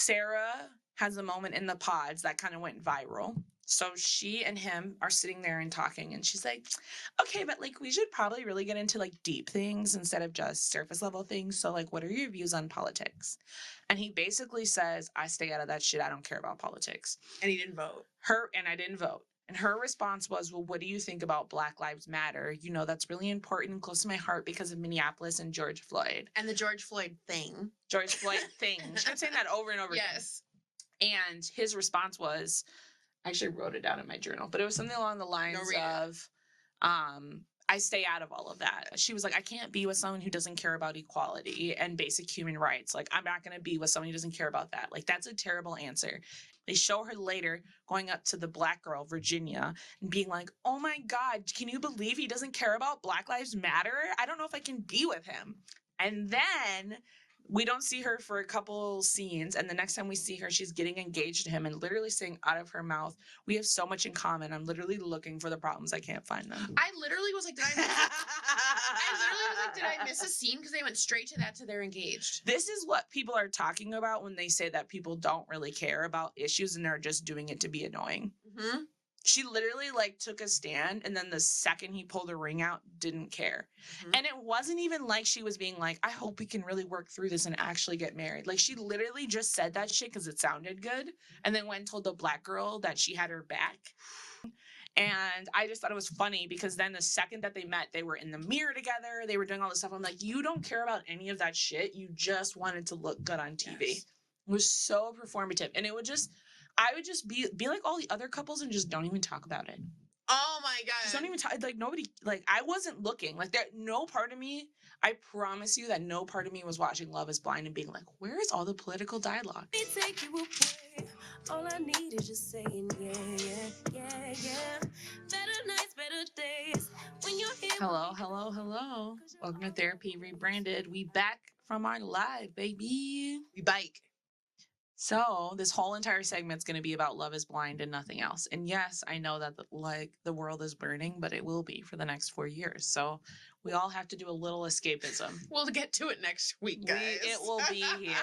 Sara has a moment in the pods that kind of went viral. So she and him are sitting there and talking, and she's like, okay, but like we should probably really get into like deep things instead of just surface level things. So like, what are your views on politics? And he basically says, I stay out of that shit. I don't care about politics. And he didn't vote. And I didn't vote. And her response was, well, what do you think about Black Lives Matter? You know, that's really important and close to my heart because of Minneapolis and George Floyd. And the George Floyd thing. George Floyd thing. She kept saying that over and over again. Yes. And his response was, I actually wrote it down in my journal, but it was something along the lines of, I stay out of all of that. She was like, I can't be with someone who doesn't care about equality and basic human rights. Like, I'm not going to be with someone who doesn't care about that. Like, that's a terrible answer. They show her later going up to the black girl, Virginia, and being like, oh my God, can you believe he doesn't care about Black Lives Matter? I don't know if I can be with him. And then we don't see her for a couple scenes. And the next time we see her, she's getting engaged to him and literally saying out of her mouth, we have so much in common. I'm literally looking for the problems. I can't find them. I literally was like, did I miss a scene? Because they went straight to that to they're engaged. This is what people are talking about when they say that people don't really care about issues and they're just doing it to be annoying. Mm-hmm. She literally like took a stand, and then the second he pulled her ring out, didn't care. Mm-hmm. And it wasn't even like she was being like, I hope we can really work through this and actually get married. Like, she literally just said that shit because it sounded good, and then went and told the black girl that she had her back. And I just thought it was funny because then the second that they met, they were in the mirror together. They were doing all this stuff. I'm like, you don't care about any of that shit. You just wanted to look good on TV. Yes. It was so performative. And I would just be like all the other couples and just don't even talk about it. Oh my God. Just don't even talk. Like, nobody, like, I wasn't looking. Like, no part of me, I promise you that no part of me was watching Love Is Blind and being like, where is all the political dialogue? Take you away. All I need is just saying, yeah. Better nights, better days. When you're here. Hello. Welcome to Therapy Rebranded. We back from our live, baby. We bike. So this whole entire segment's going to be about Love Is Blind and nothing else. And yes, I know that the world is burning, but it will be for the next 4 years. So we all have to do a little escapism. We'll get to it next week, guys. It will be here.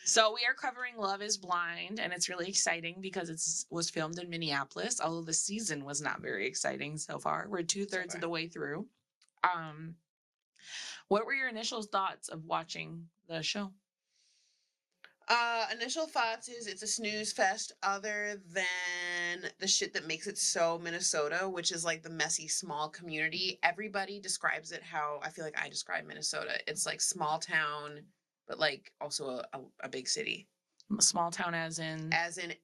So we are covering Love Is Blind, and it's really exciting because it was filmed in Minneapolis, although the season was not very exciting so far. We're 2/3 of the way through. What were your initial thoughts of watching the show? Initial thoughts is it's a snooze fest other than the shit that makes it so Minnesota, which is like the messy small community. Everybody describes it how I feel like I describe Minnesota. It's like small town, but like also a big city. Small town as in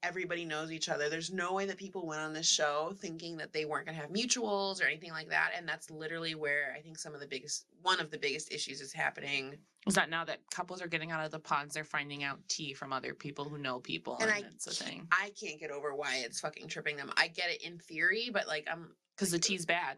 everybody knows each other. There's no way that people went on this show thinking that they weren't going to have mutuals or anything like that. And that's literally where I think one of the biggest issues is happening. Is that now that couples are getting out of the pods, they're finding out tea from other people who know people, and it's a thing. I can't get over why it's fucking tripping them. I get it in theory, but like because the tea's bad.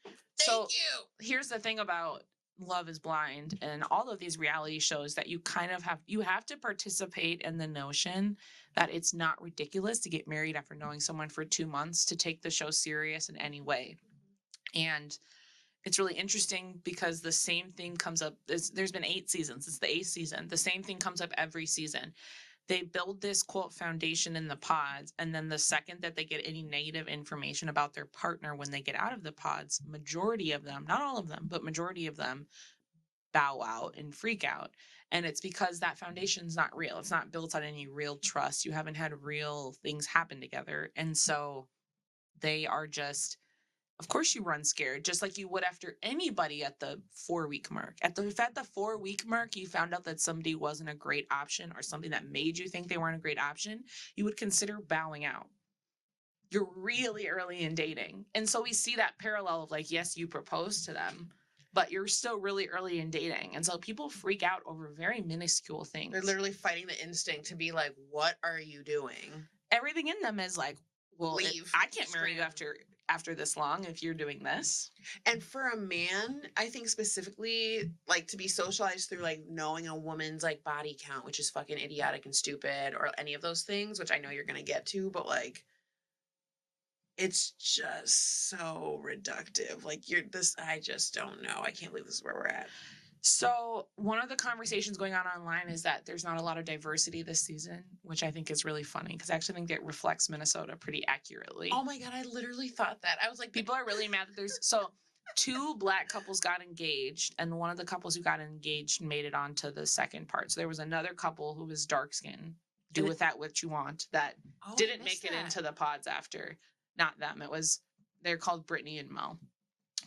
Thank you. Here's the thing about Love Is Blind and all of these reality shows that you kind of have to participate in the notion that it's not ridiculous to get married after knowing someone for 2 months, to take the show serious in any way. And it's really interesting because the same thing comes up. There's been 8 seasons. It's the 8th season. The same thing comes up every season. They build this quote foundation in the pods, and then the second that they get any negative information about their partner when they get out of the pods, majority of them, not all of them, but majority of them bow out and freak out. And it's because that foundation's not real. It's not built on any real trust. You haven't had real things happen together. And so they are just, of course you run scared, just like you would after anybody at the 4-week mark. If at the 4-week mark you found out that somebody wasn't a great option or something that made you think they weren't a great option, you would consider bowing out. You're really early in dating. And so we see that parallel of like, yes, you propose to them, but you're still really early in dating. And so people freak out over very minuscule things. They're literally fighting the instinct to be like, what are you doing? Everything in them is like, well, leave. I can't marry you after this long if you're doing this. And for a man, I think specifically, like, to be socialized through like knowing a woman's like body count, which is fucking idiotic and stupid, or any of those things, which I know you're gonna get to, but like, it's just so reductive. Like, I just don't know. I can't believe this is where we're at. So one of the conversations going on online is that there's not a lot of diversity this season, which I think is really funny because I actually think it reflects Minnesota pretty accurately. Oh my God, I literally thought that. I was like, People are really mad that there's so 2 Black couples got engaged, and one of the couples who got engaged made it onto the second part. So there was another couple who was dark skinned. Do with that what you want. That didn't make it into the pods after. Not them. They're called Brittany and Mo.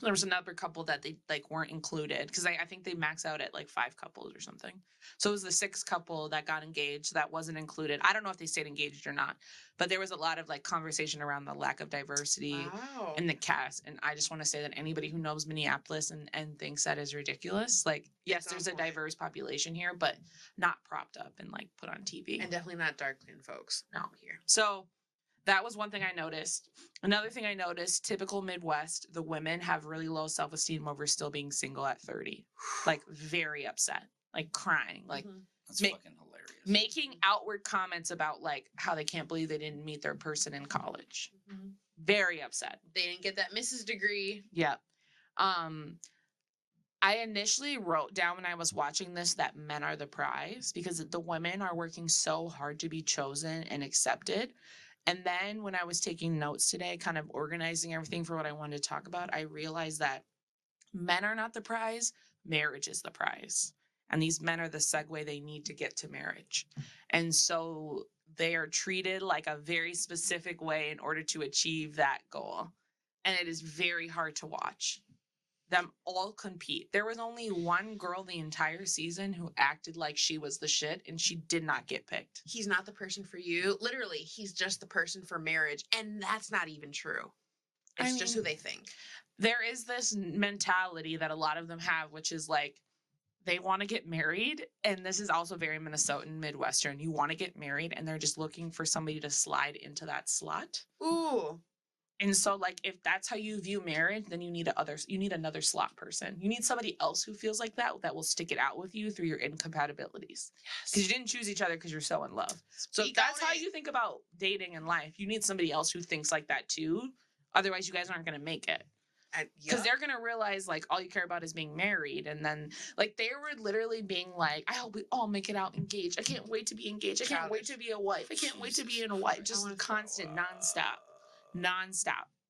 There was another couple that they like weren't included because I think they max out at like 5 couples or something. So it was the 6th couple that got engaged that wasn't included. I don't know if they stayed engaged or not, but there was a lot of like conversation around the lack of diversity in the cast. And I just want to say that anybody who knows Minneapolis and thinks that is ridiculous. Like, yes, there's a diverse population here, but not propped up and like put on TV. And definitely not dark skinned folks. No, here. So that was one thing I noticed. Another thing I noticed, typical Midwest, the women have really low self-esteem over still being single at 30. Like very upset, like crying, like that's fucking hilarious. Making outward comments about like how they can't believe they didn't meet their person in college. Very upset. They didn't get that Mrs. degree. Yep. I initially wrote down when I was watching this that men are the prize because the women are working so hard to be chosen and accepted. And then when I was taking notes today, kind of organizing everything for what I wanted to talk about, I realized that men are not the prize, marriage is the prize. And these men are the segue they need to get to marriage. And so they are treated like a very specific way in order to achieve that goal. And it is very hard to watch them all compete. There was only one girl the entire season who acted like she was the shit, and she did not get picked. He's not the person for you. Literally, he's just the person for marriage. And that's not even true. It's just who they think. There is this mentality that a lot of them have, which is like, they want to get married. And this is also very Minnesotan, Midwestern. You want to get married, and they're just looking for somebody to slide into that slot. Ooh. And so, like, if that's how you view marriage, then you need another slot person. You need somebody else who feels like that will stick it out with you through your incompatibilities. Yes. Because you didn't choose each other because you're so in love. So if that's how you think about dating and life, you need somebody else who thinks like that too. Otherwise, you guys aren't going to make it. Because they're going to realize, like, all you care about is being married. And then, like, they were literally being like, I hope we all make it out engaged. I can't wait to be engaged. I can't wait to be a wife. I can't wait to be in a wife. Just constant, nonstop.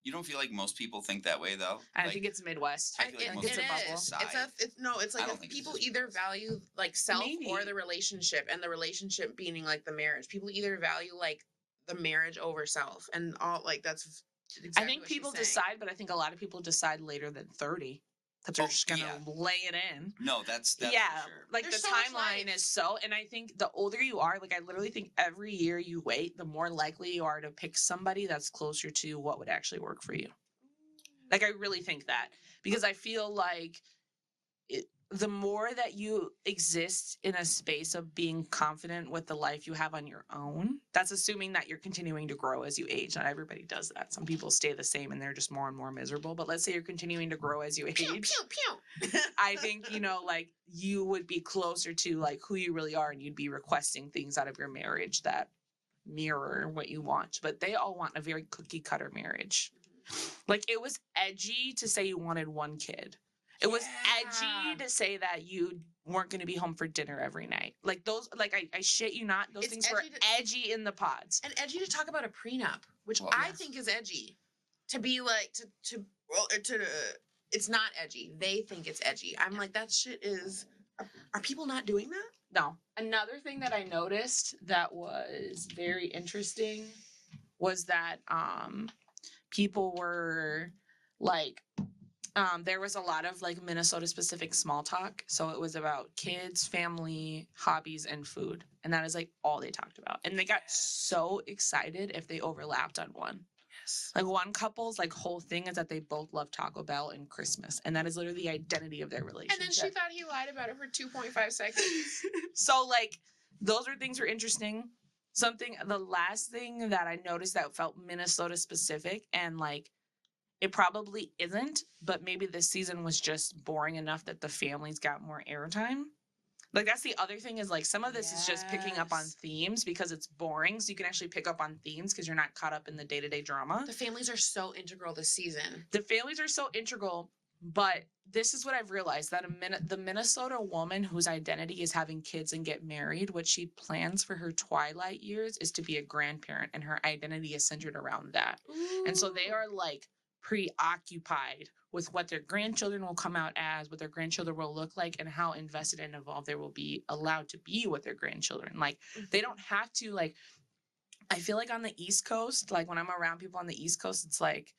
You don't feel like most people think that way, though? I think it's Midwest. I feel like most it's a bubble. It's like if people either value like self or the relationship, and the relationship being like the marriage. People either value like the marriage over self, and all like that's. Exactly I think people decide, but I think a lot of people decide later than 30 that they're just gonna lay it in. No, that's yeah. For sure. Like the timeline is so, and I think the older you are, like I literally think every year you wait, the more likely you are to pick somebody that's closer to what would actually work for you. Like I really think that because I feel like the more that you exist in a space of being confident with the life you have on your own, that's assuming that you're continuing to grow as you age. Not everybody does that. Some people stay the same and they're just more and more miserable. But let's say you're continuing to grow as you age. Pew, pew, pew. I think, like you would be closer to like who you really are, and you'd be requesting things out of your marriage that mirror what you want. But they all want a very cookie cutter marriage. Like it was edgy to say you wanted one kid. It was edgy to say that you weren't going to be home for dinner every night. Like those, like I shit you not, those things were edgy in the pods. And edgy to talk about a prenup, which I think is edgy. To be like, it's not edgy. They think it's edgy. I'm like, that shit is, are people not doing that? No. Another thing that I noticed that was very interesting was that people were like, there was a lot of like Minnesota specific small talk. So it was about kids, family, hobbies, and food. And that is like all they talked about. And they got so excited if they overlapped on one. Yes. Like one couple's like whole thing is that they both love Taco Bell and Christmas. And that is literally the identity of their relationship. And then she thought he lied about it for 2.5 seconds. So like those are things that are interesting. The last thing that I noticed that felt Minnesota specific, and like it probably isn't, but maybe this season was just boring enough that the families got more airtime. Like that's the other thing is like some of this is just picking up on themes because it's boring. So you can actually pick up on themes because you're not caught up in the day-to-day drama. The families are so integral this season. The families are so integral, But this is what I've realized, that the Minnesota woman whose identity is having kids and get married, what she plans for her twilight years is to be a grandparent, and her identity is centered around that. And so they are like preoccupied with what their grandchildren will come out as, what their grandchildren will look like, and how invested and involved they will be allowed to be with their grandchildren. Like they don't have to, like, I feel like on the East Coast, like when I'm around people on the East Coast, it's like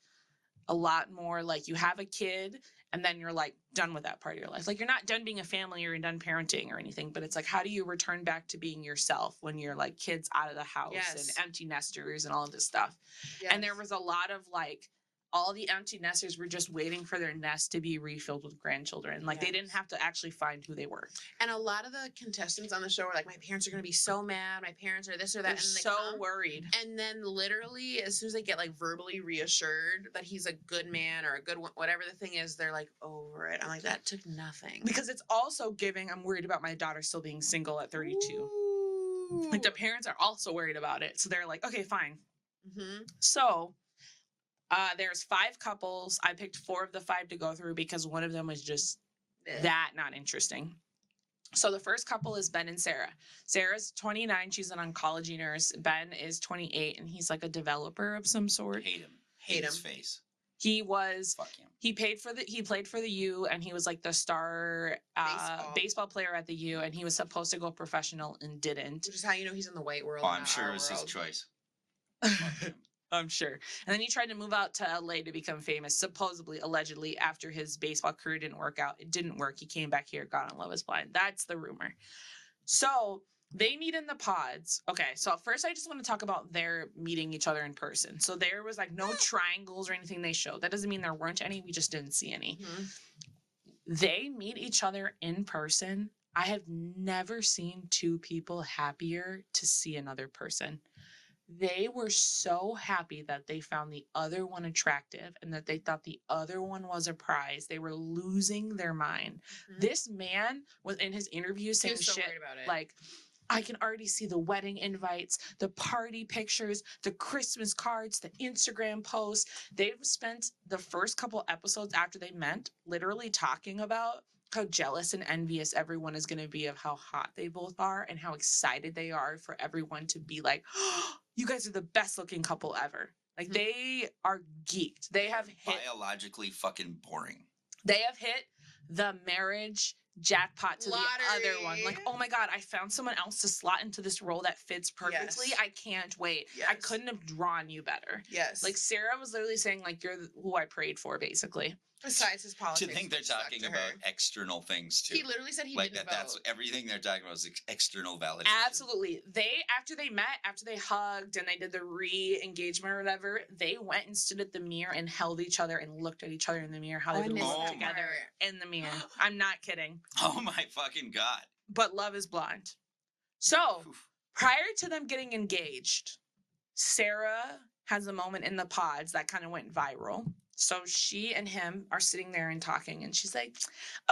a lot more like you have a kid and then you're like done with that part of your life. Like you're not done being a family or you're done parenting or anything, but it's like, how do you return back to being yourself when you're like kids out of the house Yes. and empty nesters and all of this stuff? Yes. And there was a lot of like, all the empty nesters were just waiting for their nest to be refilled with grandchildren. Like they didn't have to actually find who they were. And a lot of the contestants on the show were like, my parents are going to be so mad. My parents are this or that. They're and they so come, worried. And then literally, as soon as they get like verbally reassured that he's a good man or a good whatever the thing is, they're like over it. I'm like, that took nothing. Because it's also giving, I'm worried about my daughter still being single at 32. Ooh. Like the parents are also worried about it. So they're like, okay, fine. Mm-hmm. So there's 5 couples. I picked 4 of the 5 to go through because one of them was just that not interesting. So the first couple is Ben and Sara. Sarah's 29. She's an oncology nurse. Ben is 28, and he's like a developer of some sort. Hate him. Hate his him. face. He was. Fuck him. He played for the U, and he was like the star baseball player at the U, and he was supposed to go professional and didn't. Which is how you know he's in the white world. Oh, not I'm sure our it was his world. choice. Fuck him. I'm sure. And then he tried to move out to LA to become famous, supposedly, allegedly, after his baseball career didn't work out. It didn't work. He came back here, got on Love Is Blind. That's the rumor. So they meet in the pods. Okay, so first I just want to talk about their meeting each other in person. So there was like no triangles or anything they showed. That doesn't mean there weren't any. We just didn't see any. Mhm. They meet each other in person. I have never seen 2 people happier to see another person. They were so happy that they found the other one attractive and that they thought the other one was a prize. They were losing their mind. Mhm. This man was in his interview He saying was so shit worried about it. like, I can already see the wedding invites, the party pictures, the Christmas cards, the Instagram posts. They've spent the first couple episodes after they met literally talking about how jealous and envious everyone is going to be of how hot they both are and how excited they are for everyone to be like, oh, you guys are the best looking couple ever. Like they are geeked. They have hit Biologically fucking boring. they have hit the marriage jackpot to the other one. Lottery. Like, oh my God, I found someone else to slot into this role that fits perfectly. Yes. I can't wait. I Yes. couldn't have drawn you better. Yes. Like Sara was literally saying, like, you're who I prayed for, basically. besides his politics. To think they're which stuck talking to about her. external things too. He literally said he like didn't that's vote. everything they're talking about is external validation. Absolutely. After they met, after they hugged and they did the re-engagement or whatever, they went and stood at the mirror and held each other and looked at each other in the mirror, how Oh, I they would missed look that together part. in the mirror. I'm not kidding. Oh my fucking god. But Love Is Blind. So Oof. prior to them getting engaged, Sara has a moment in the pods that kind of went viral. So she and him are sitting there and talking, and she's like,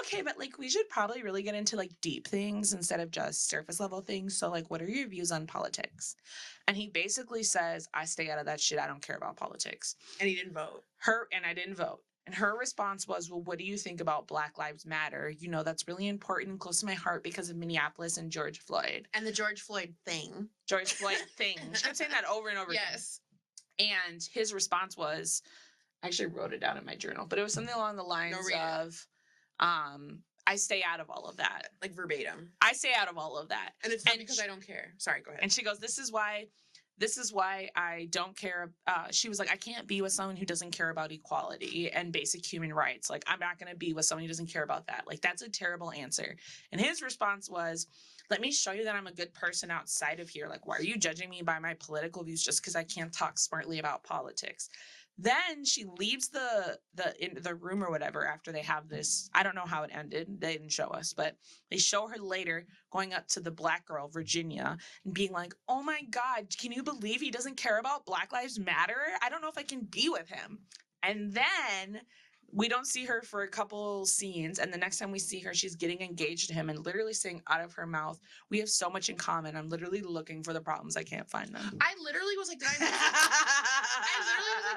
okay, but like we should probably really get into like deep things instead of just surface level things. So like, what are your views on politics? And he basically says, I stay out of that shit. I don't care about politics. And he didn't vote. And I didn't vote. And her response was, well, what do you think about Black Lives Matter? You know, that's really important and close to my heart because of Minneapolis and George Floyd. And the George Floyd thing. George Floyd thing. She kept saying that over and over again. Yes. And his response was, I actually wrote it down in my journal, but it was something along the lines read it. of, I stay out of all of that. Like verbatim. I stay out of all of that. And it's not And because she- I don't care. Sorry, go ahead. And she goes, this is why I don't care. She was like, I can't be with someone who doesn't care about equality and basic human rights. Like, I'm not going to be with someone who doesn't care about that. Like, that's a terrible answer. And his response was, let me show you that I'm a good person outside of here. Like, why are you judging me by my political views just because I can't talk smartly about politics? Then she leaves the room or whatever after they have this. I don't know how it ended. They didn't show us, but they show her later going up to the black girl, Virginia, and being like, oh my God, can you believe he doesn't care about Black Lives Matter? I don't know if I can be with him. And then we don't see her for a couple scenes, and the next time we see her, she's getting engaged to him and literally saying out of her mouth, "We have so much in common. I'm literally looking for the problems. I can't find them." I literally was like,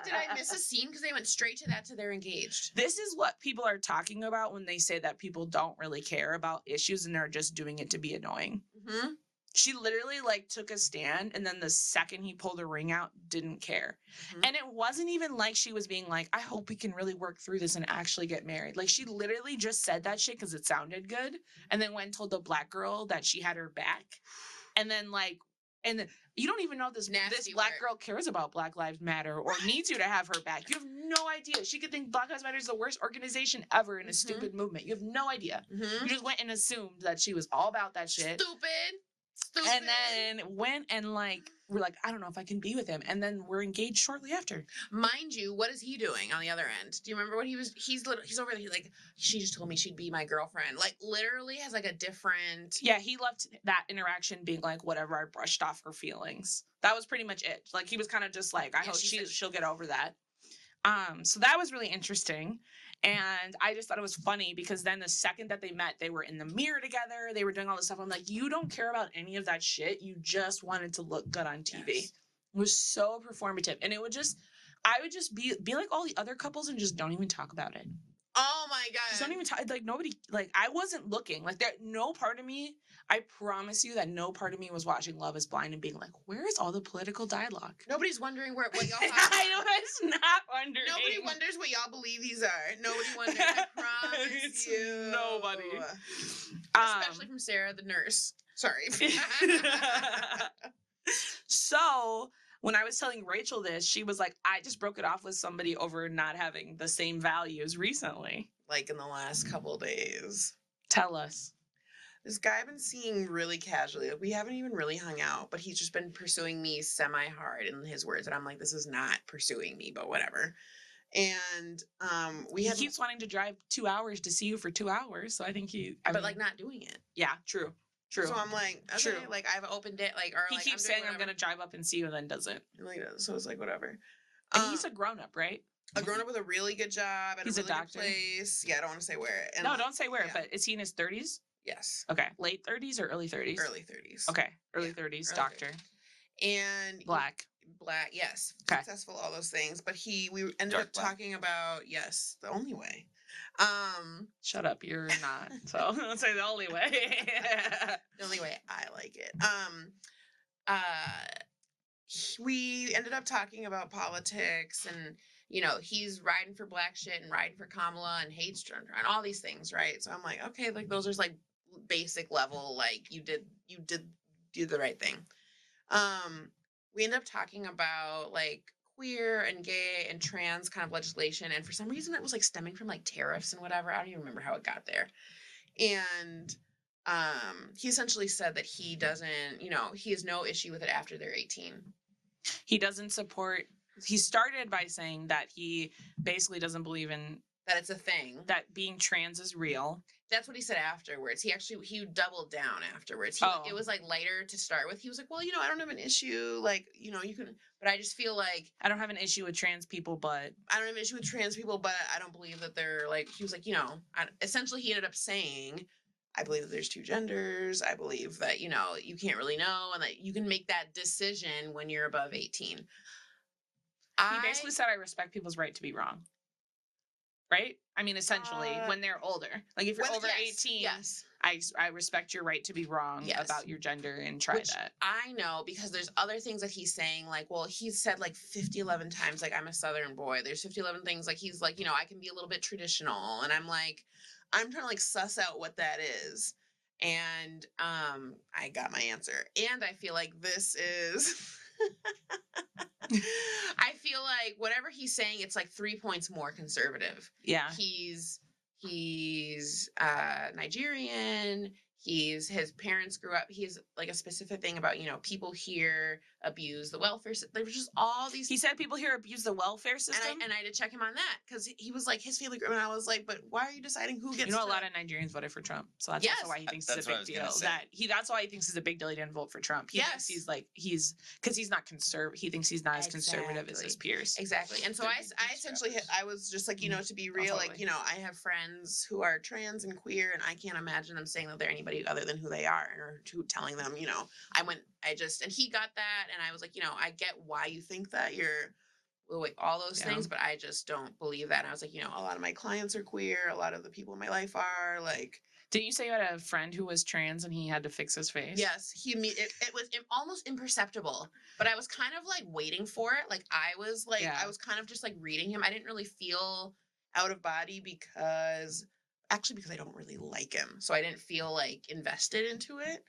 did I miss a scene? Because they went straight to that, to they're engaged. This is what people are talking about when they say that people don't really care about issues and they're just doing it to be annoying. Mm-hmm. She literally like took a stand, and then the second he pulled a ring out, didn't care. Mhm. And it wasn't even like she was being like, "I hope we can really work through this and actually get married." Like, she literally just said that shit because it sounded good, and then went and told the black girl that she had her back. And then you don't even know this Nasty black work. girl cares about Black Lives Matter or needs you to have her back. You have no idea. She could think Black Lives Matter is the worst organization ever in a Mhm. stupid movement. You have no idea. Mm-hmm. You just went and assumed that she was all about that shit. Stupid. And then went and we're like, "I don't know if I can be with him." And then we're engaged shortly after. Mind you, what is he doing on the other end? Do you remember what he was? He's over there. He's like, she just told me she'd be my girlfriend. Like, literally has like a different. Yeah, he left that interaction being like, "Whatever, I brushed off her feelings." That was pretty much it. Like, he was kind of just like, "I Yeah, hope she said she'll get over that." So that was really interesting. And I just thought it was funny because then the second that they met, they were in the mirror together. They were doing all this stuff. I'm like, you don't care about any of that shit. You just wanted to look good on TV. Yes. It was so performative. And I would just be like all the other couples and just don't even talk about it. Oh my god. Just don't even talk. Like, nobody, like, I wasn't looking. Like, no part of me, I promise you that no part of me was watching Love Is Blind and being like, where is all the political dialogue? Nobody's wondering what y'all talk about. I was not wondering. Nobody wonders what y'all believe these are. Nobody wonders. I promise It's you. nobody. Especially from Sarah, the nurse. Sorry. So when I was telling Rachel this, she was like, "I just broke it off with somebody over not having the same values recently." Like in the last couple days. Tell us. This guy I've been seeing really casually. Like, we haven't even really hung out, but he's just been pursuing me semi-hard in his words. And I'm like, this is not pursuing me, but whatever. And He keeps wanting to drive 2 hours to see you for 2 hours. So I think but like not doing it. Yeah, true. So I'm like, okay, True. like I've opened it, like, or He like keeps I'm doing saying, "I'm whatever. going to drive up and see you," and then doesn't. And like, so it's like whatever. And he's a grown up, right? a grown up with a really good job at He's a a really good doctor. place. Yeah, I don't want to say where. And No, like, don't say where, yeah. but is he in his 30s? Yes, Okay. Late 30s or early 30s? early 30s. Okay. Early Yeah, 30s, early doctor. 30s. And Black. black, yes, Okay. successful, all those things. But we ended Dark up black. talking about the only way. Shut up, you're not. So let's say the only way. The only way I like it. We ended up talking about politics, and he's riding for black shit and riding for Kamala and hates Trump and all these things, right? So I'm like, okay, like those are like basic level, like you did do the right thing. We ended up talking about like queer and gay and trans kind of legislation, and for some reason it was like stemming from like tariffs and whatever. I don't even remember how it got there. And he essentially said that he doesn't, he has no issue with it after they're 18. He doesn't support. He started by saying that he basically doesn't believe in That it's a thing. that being trans is real. That's what he said afterwards. He doubled down afterwards. It was like lighter to start with. He was like, well, I don't have an issue. Like, you can, but I just feel like I don't have an issue with trans people, but I don't have an issue with trans people, but I don't believe that they're like, he was like, essentially he ended up saying, I believe that there's two genders. I believe that, you can't really know, and that you can make that decision when you're above 18. he basically said, "I respect people's right to be wrong." Right? I mean, essentially, when they're older. Like, if you're over 18, yes. I respect your right to be wrong Yes. about your gender and try Which that. I know, because there's other things that he's saying, like, well, he's said like 11 times, like, I'm a Southern boy. There's 11 things, like, he's like, I can be a little bit traditional. And I'm like, I'm trying to like suss out what that is. And I got my answer. And I feel like this is I feel like whatever he's saying, it's like 3 points more conservative. Yeah. He's Nigerian. his parents grew up. He's like a specific thing about, people here abuse the welfare system. There was just all these. He said people here abuse the welfare system. And I had to check him on that because he was like his family group, and I was like, but why are you deciding who gets? You know, a lot of Nigerians voted for Trump, so that's also why he thinks it's a big deal. That's why he thinks it's a big deal he didn't vote for Trump. He thinks because he's not conservative. He thinks he's not as conservative as his peers. Exactly. And so I essentially I was just like, to be real, like, I have friends who are trans and queer, and I can't imagine them saying that they're anybody other than who they are, or telling them, and he got that, and I was like, I get why you think that you're all those things, but I just don't believe that. And I was like, a lot of my clients are queer, a lot of the people in my life are like. Didn't you say you had a friend who was trans and he had to fix his face? Yes, it was almost imperceptible, but I was kind of like waiting for it. Like I was I was kind of just like reading him. I didn't really feel out of body because I don't really like him, so I didn't feel like invested into it.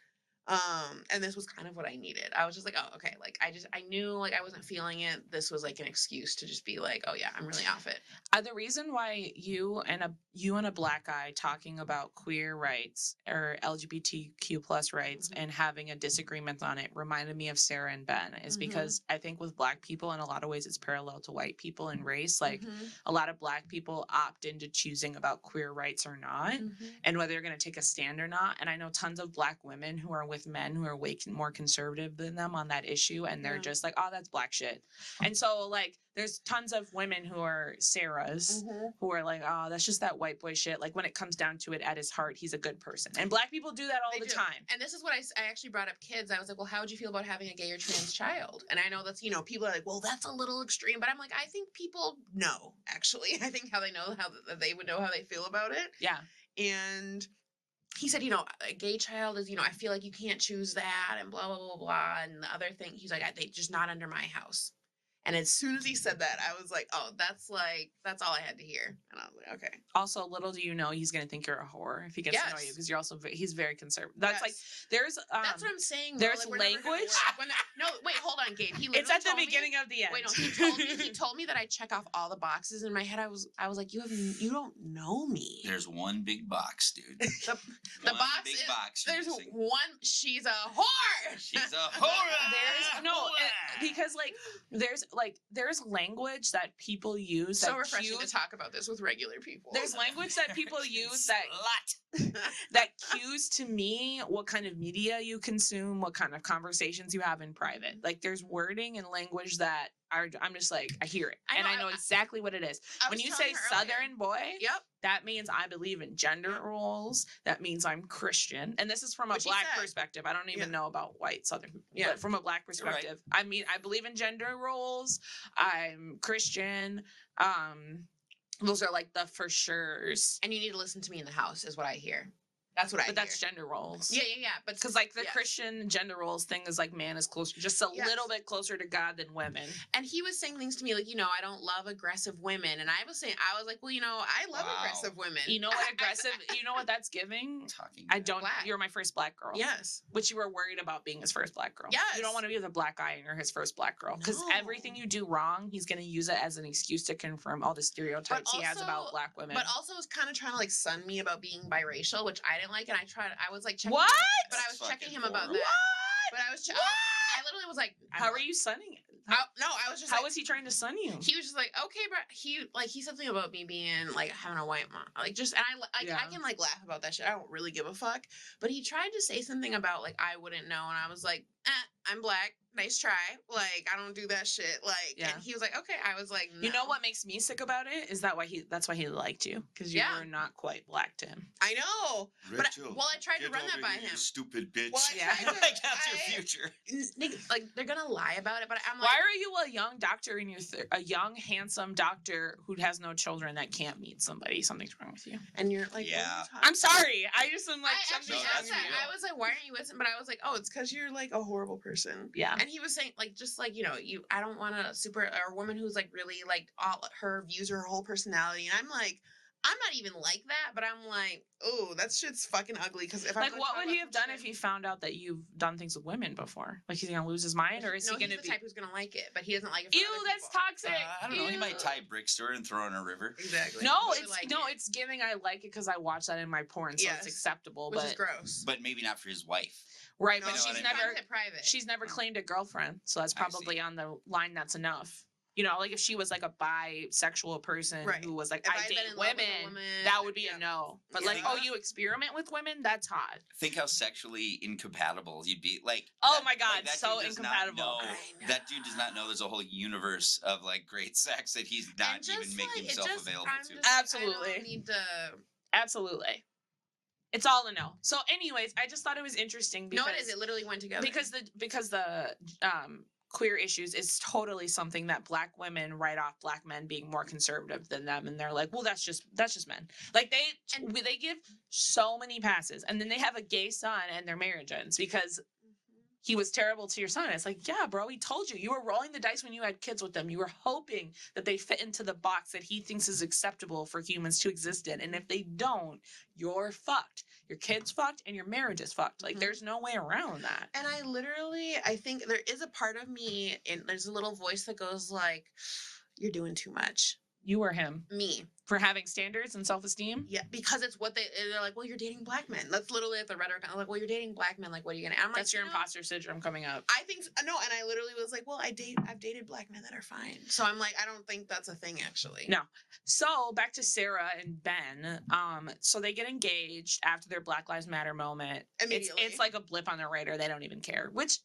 And this was kind of what I needed. I was just like, oh, okay. Like I knew like I wasn't feeling it. This was like an excuse to just be like, oh yeah, I'm really off it. The reason why you and a black guy talking about queer rights or LGBTQ plus rights and having a disagreement on it reminded me of Sara and Ben is because I think with black people in a lot of ways it's parallel to white people in race. Like a lot of black people opt into choosing about queer rights or not and whether they're going to take a stand or not. And I know tons of black women who are with men who are way more conservative than them on that issue, and they're just like, oh, that's black shit. And so like there's tons of women who are Sarahs who are like, oh, that's just that white boy shit. Like when it comes down to it, at his heart, he's a good person. And black people do that all the time. And this is what I actually brought up kids. I was like, well, how would you feel about having a gay or trans child? And I know that's, people are like, well, that's a little extreme, but I'm like, I think people know, actually. I think they would know how they feel about it. Yeah. And he said, a gay child is, I feel like you can't choose that and blah, blah, blah, blah. And the other thing, he's like, they just not under my house. And as soon as he said that, I was like, oh, that's all I had to hear. And I was like, okay. Also, little do you know, he's going to think you're a whore if he gets to know you because you're also, he's very conservative. That's like, there's, that's what I'm saying. There's language. No, wait, hold on, Gabe. It's at the beginning of the end. Wait, no, he told me that I check off all the boxes in my head. I was like, you don't know me. There's one big box, dude. The box big is, box. There's one. She's a whore. She's a whore. Because there's language that people use. So refreshing to talk about this with regular people. There's language that people use that cues to me what kind of media you consume, what kind of conversations you have in private. Like there's wording and language that I'm just like, I hear it. I know exactly what it is. When you say Southern boy, that means I believe in gender roles. That means I'm Christian. And this is from a black perspective. I don't even know about white Southern people. Yeah. But from a black perspective, right. I mean, I believe in gender roles. I'm Christian. Those are like the for sure's. And you need to listen to me in the house is what I hear. That's what I hear. But that's gender roles. Yeah. But because like the Christian gender roles thing is like man is closer, just a little bit closer to God than women. And he was saying things to me like, I don't love aggressive women. And I was like, well, I love aggressive women. You know what aggressive? You know what that's giving? I don't. Black. You're my first black girl. Yes. Which you were worried about being his first black girl. Yes. You don't want to be with a black guy and you're his first black girl because everything you do wrong, he's going to use it as an excuse to confirm all the stereotypes he has about black women. But also was kind of trying to like sun me about being biracial, which I didn't like, and I was like checking what? But I was checking him about that. What? But I I literally was like, how are you sunning it? No, I was just how was he trying to sun you? He was just like, okay, bro. He said something about me being like having a white mom, like just, and I can like laugh about that shit. I don't really give a fuck. But he tried to say something about like I wouldn't know, and I was like, I'm black. Nice try. Like, I don't do that shit. Like, and he was like, okay. I was like, no. You know what makes me sick about it is that's why he liked you because you were not quite black to him. I know. Rachel, but I tried to run that by him. You stupid bitch. Well, like that's your future. Like they're gonna lie about it, but I'm like, why are you a young doctor in your a young handsome doctor who has no children that can't meet somebody? Something's wrong with you. And you're like, I'm sorry. I just am like, I was like, why aren't you listening? But I was like, oh, it's because you're like a horrible person. Yeah. And he was saying like, just like, I don't want a woman who's like really like all her views or her whole personality. And I'm like, I'm not even like that, but I'm like, oh, that shit's fucking ugly. Because if I'm Like, gonna what talk would about he have some done shit- if he found out that you've done things with women before? Like, he's gonna lose his mind, or is no, he gonna he's the be? type who's gonna like it, but he doesn't like it for Ew, other that's people. toxic. I don't know. He might Ew. tie bricks to her and throw her in a river. Exactly. No, He would it's like no, it, it's giving. I like it because I watch that in my porn, so Yes, it's acceptable. which but is gross. But maybe not for his wife. right, No, but know she's what I mean? never finds it private. she's never claimed a girlfriend, so that's I see. probably on the line. That's enough. You know, like if she was like a bisexual person Right. who was like, If I had been date in love with a women, woman, that would be yeah. a no. But Yeah. like, oh, you experiment with women? That's hot. Think how sexually incompatible you'd be. Like, Oh my God, that so dude does not incompatible. know- I know. That dude does not know there's a whole universe of like great sex that he's not And just, even making like, it himself just- available I'm to. just like, I Absolutely. don't need to. Absolutely. It's all a no. So, anyways, I just thought it was interesting because No, it is. It literally went together. because the queer issues is totally something that Black women write off Black men being more conservative than them, and they're like, well, that's just men. Like they give so many passes, and then they have a gay son and their marriage ends because he was terrible to your son. It's like, yeah, bro, he told you. You were rolling the dice when you had kids with them. You were hoping that they fit into the box that he thinks is acceptable for humans to exist in. And if they don't, you're fucked. Your kid's fucked and your marriage is fucked. Like, there's no way around that. And I think there is a part of me, and there's a little voice that goes like, you're doing too much. You or him. Me. For having standards and self-esteem? Yeah, because it's what they're like, well, you're dating Black men. That's literally like the rhetoric. I'm like, well, you're dating Black men. Like, what are you gonna? I'm like, That's your you know, imposter syndrome coming up. I think no, and I literally was like, well, I've dated Black men that are fine. So I'm like, I don't think that's a thing actually. No. So back to Sarah and Ben. So they get engaged after their Black Lives Matter moment. Immediately. It's like a blip on their radar. They don't even care, which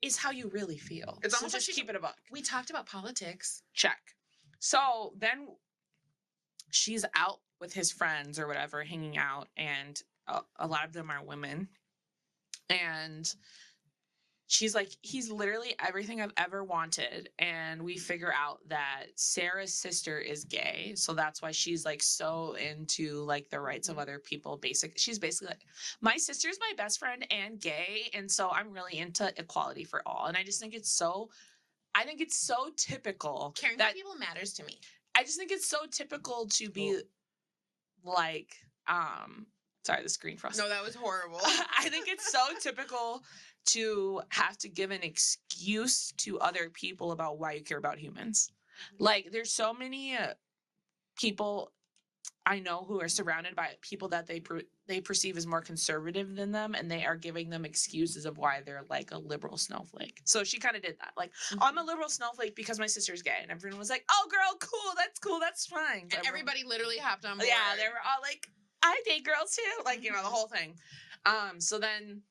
is how you really feel. It's So almost like just she- keep it a buck. We talked about politics. Check. So then she's out with his friends or whatever, hanging out, and a lot of them are women. And she's like, he's literally everything I've ever wanted. And we figure out that Sarah's sister is gay. So that's why she's like so into like the rights of other people. She's basically like, my sister's my best friend and gay. And so I'm really into equality for all. And I just think it's so typical Caring that for people matters to me. I just think it's so typical to be like, sorry, the screen froze. No, that was horrible. I think it's so typical to have to give an excuse to other people about why you care about humans. Like, there's so many people I know who are surrounded by people that they perceive as more conservative than them, and they are giving them excuses of why they're like a liberal snowflake. So she kind of did that. Like, oh, I'm a liberal snowflake because my sister's gay, and everyone was like, "Oh, girl, cool, that's fine." And everybody literally hopped on board. Yeah, they were all like, I date girls too. Like, you know, the whole thing. So then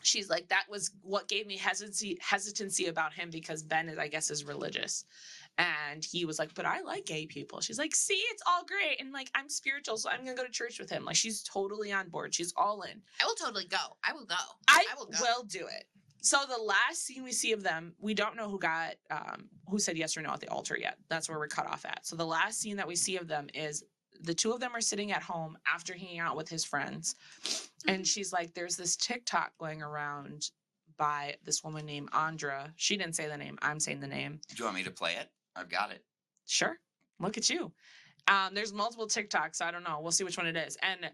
she's like, that was what gave me hesitancy about him, because Ben is, I guess, is religious. And he was like, but I like gay people. She's like, see, it's all great. And like, I'm spiritual, so I'm going to go to church with him. Like, she's totally on board. She's all in. I will totally go. I will go. I will go. will do it. So the last scene we see of them, we don't know who said yes or no at the altar yet. That's where we're cut off at. So the last scene that we see of them is the two of them are sitting at home after hanging out with his friends. And she's like, there's this TikTok going around by this woman named Andra. She didn't say the name. I'm saying the name. Do you want me to play it? I've got it. Sure. Look at you. There's multiple TikToks. I don't know. We'll see which one it is. And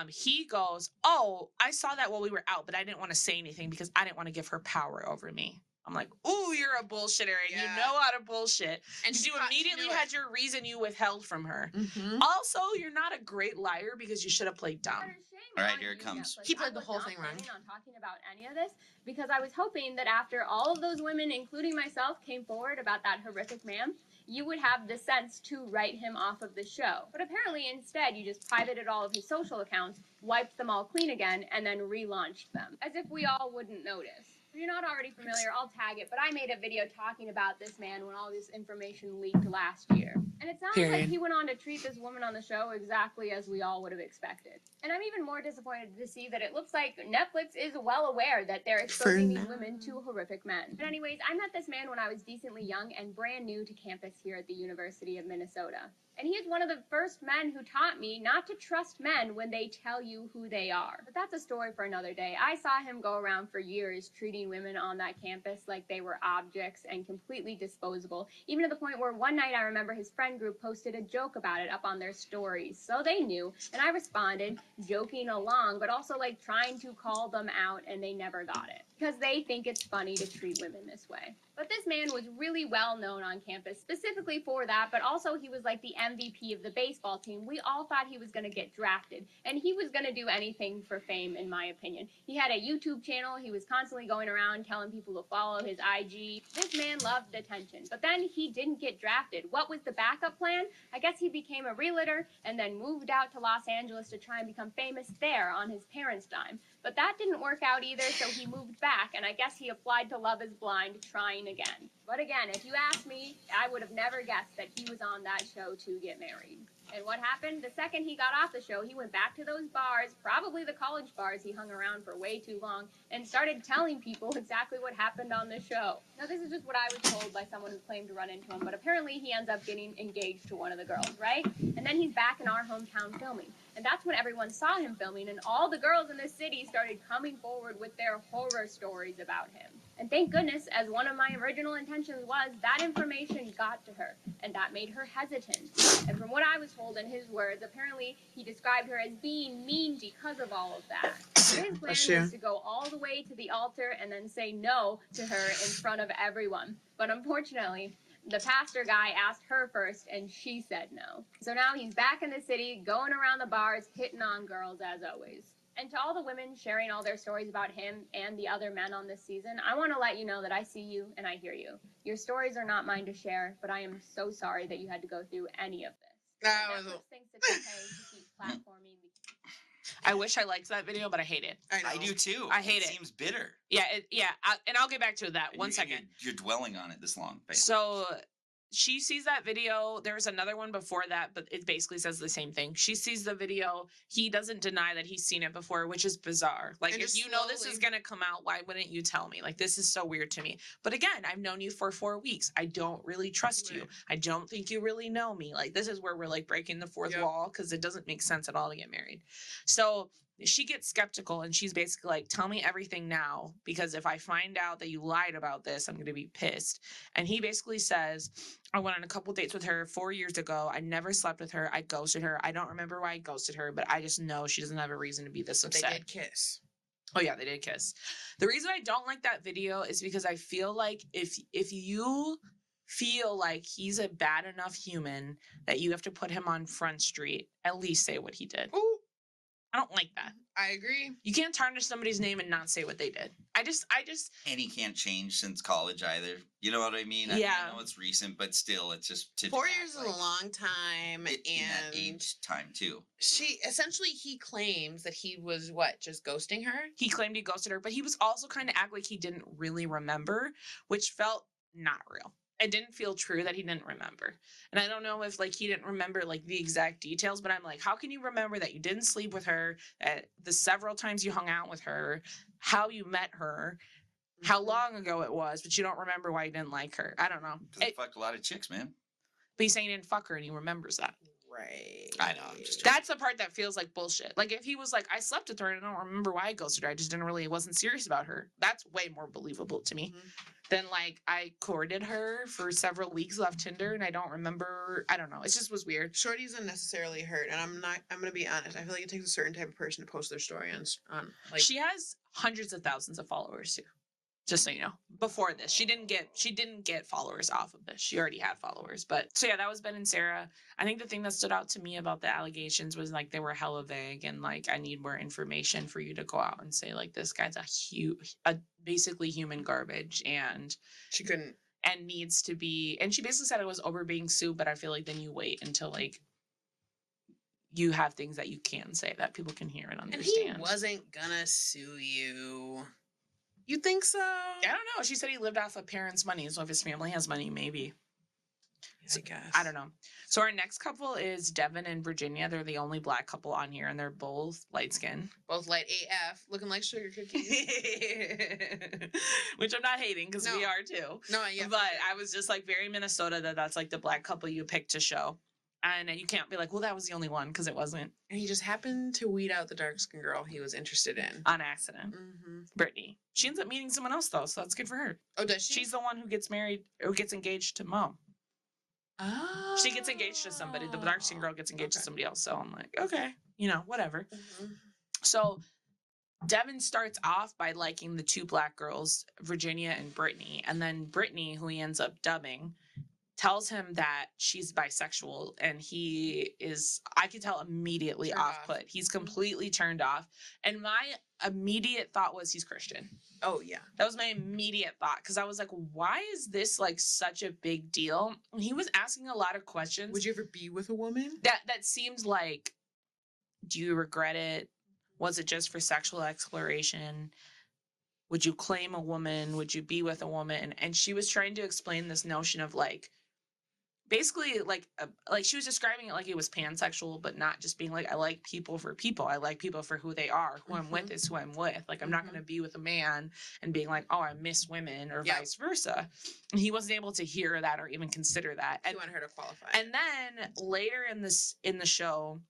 he goes, oh, I saw that while we were out, but I didn't want to say anything because I didn't want to give her power over me. I'm like, ooh, you're a bullshitter, and you Yeah. know how to bullshit. And You immediately had your reason you withheld from her. Mm-hmm. Also, you're not a great liar because you should have played dumb. All right, here it comes. He played the whole thing wrong. I was not planning on talking about any of this because I was hoping that after all of those women, including myself, came forward about that horrific man, you would have the sense to write him off of the show. But apparently instead you just privated all of his social accounts, wiped them all clean again, and then relaunched them. As if we all wouldn't notice. If you're not already familiar, I'll tag it, but I made a video talking about this man when all this information leaked last year. And it sounds like he went on to treat this woman on the show exactly as we all would have expected. And I'm even more disappointed to see that it looks like Netflix is well aware that they're exposing these women to horrific men. But anyways, I met this man when I was decently young and brand new to campus here at the University of Minnesota. And he is one of the first men who taught me not to trust men when they tell you who they are. But that's a story for another day. I saw him go around for years treating women on that campus like they were objects and completely disposable, even to the point where one night I remember his friend group posted a joke about it up on their stories. So they knew, and I responded, joking along, but also like trying to call them out, and they never got it. Because they think it's funny to treat women this way. But this man was really well known on campus, specifically for that, but also he was like the MVP of the baseball team. We all thought he was going to get drafted, and he was going to do anything for fame, in my opinion. He had a YouTube channel. He was constantly going around telling people to follow his IG. This man loved attention, but then he didn't get drafted. What was the backup plan? I guess he became a realtor and then moved out to Los Angeles to try and become famous there on his parents' dime. But that didn't work out either, so he moved back, and I guess he applied to Love Is Blind, trying again. But again, if you ask me, I would have never guessed that he was on that show to get married. And what happened? The second he got off the show, he went back to those bars, probably the college bars he hung around for way too long, and started telling people exactly what happened on the show. Now, this is just what I was told by someone who claimed to run into him, but apparently he ends up getting engaged to one of the girls, right? And then he's back in our hometown filming. And that's when everyone saw him filming, and all the girls in the city started coming forward with their horror stories about him. And thank goodness, as one of my original intentions was, that information got to her, and that made her hesitant. And from what I was told in his words, apparently he described her as being mean because of all of that. So his plan was to go all the way to the altar and then say no to her in front of everyone. But unfortunately, the pastor guy asked her first, and she said no. So now he's back in the city, going around the bars, hitting on girls as always. And to all the women sharing all their stories about him and the other men on this season, I want to let you know that I see you and I hear you. Your stories are not mine to share, but I am so sorry that you had to go through any of this. That was Netflix thinks it's okay to keep platforming. I wish I liked that video, but I hate it. I do too. I hate it. Seems bitter. Yeah, and I'll get back to that one second. You're dwelling on it this long. Babe. So she sees that video. There's another one before that, but it basically says the same thing. She sees the video. He doesn't deny that he's seen it before, which is bizarre. Like, And if just you know this is slowly- going to come out, why wouldn't you tell me? Like, this is so weird to me. But again, I've known you for 4 weeks. I don't really trust you. Right. I don't think you really know me. Like, this is where we're like breaking the fourth Yep. wall, because it doesn't make sense at all to get married. So she gets skeptical, and she's basically like, tell me everything now, because if I find out that you lied about this, I'm going to be pissed. And he basically says, I went on a couple dates with her 4 years ago. I never slept with her. I ghosted her. I don't remember why I ghosted her, but I just know she doesn't have a reason to be this But they upset. did kiss. Oh yeah, they did kiss. The reason I don't like that video is because I feel like if you feel like he's a bad enough human that you have to put him on Front Street, at least say what he did. Ooh, I don't like that. I agree. You can't tarnish somebody's name and not say what they did. I just And he can't change since college either. You know what I mean? Yeah. I know it's recent, but still, it's just to 4 act years is like a long time, it- in that and age time too. he claims that he was just ghosting her. he claimed he ghosted her, but he was also kind of act like he didn't really remember, which felt not real. It didn't feel true that he didn't remember. And I don't know if like he didn't remember like the exact details, but I'm like, how can you remember that you didn't sleep with her, that the several times you hung out with her, how you met her, how Mhm. long ago it was, but you don't remember why you didn't like her? I don't know. Because I fucked a lot of chicks, man. But he's saying he didn't fuck her and he remembers that. Right. I know, I'm just That's the part that feels like bullshit. Like if he was like, I slept with her and I don't remember why I ghosted her, I just wasn't serious about her. That's way more believable to me Mhm. than like I courted her for several weeks off Tinder and I don't remember. I don't know. It just was weird. Shorty's unnecessarily hurt, and I'm gonna be honest. I feel like it takes a certain type of person to post their story on like. She has hundreds of thousands of followers too. Just so you know, before this, she didn't get followers off of this. She already had followers. But so yeah, that was Ben and Sarah. I think the thing that stood out to me about the allegations was like they were hella vague and like I need more information for you to go out and say like this guy's a basically human garbage and She couldn't. needs to be. And she basically said it was over being sued, but I feel like then you wait until like you have things that you can say that people can hear and And understand. he wasn't gonna sue you. You think so? I don't know. She said he lived off of parents' money, so if his family has money, maybe. I guess. I don't know. So our next couple is Devin and Virginia. They're the only black couple on here, and they're both light skinned. Both light AF, looking like sugar cookies. Which I'm not hating because we No. are too. No, yeah. But I was just like very Minnesota that's like the black couple you picked to show. And you can't be like, well, that was the only one, because it wasn't. And he just happened to weed out the dark skinned girl he was interested in. On accident. Mm-hmm. Brittany. She ends up meeting someone else, though, so that's good for her. Oh, does she? She's the one who gets married or gets engaged to Mo. Oh. She gets engaged to somebody. The dark skinned girl gets engaged to somebody else. So I'm like, okay, whatever. Mm-hmm. So Devin starts off by liking the two black girls, Virginia and Brittany. And then Brittany, who he ends up dubbing, tells him that she's bisexual, and I could tell immediately off put. He's completely turned off. And my immediate thought was he's Christian. Oh, yeah. That was my immediate thought, because I was like, why is this like such a big deal? And he was asking a lot of questions. Would you ever be with a woman? That seems like, do you regret it? Was it just for sexual exploration? Would you claim a woman? Would you be with a woman? And she was trying to explain this notion of like, basically like she was describing it like it was pansexual, but not just being like, I like people for people. I like people for who they are. Who I'm with is who I'm with. Like, I'm not going to be with a man and being like, oh, I miss women, or vice versa. And he wasn't able to hear that or even consider that. He wanted her to qualify. And then later in the show,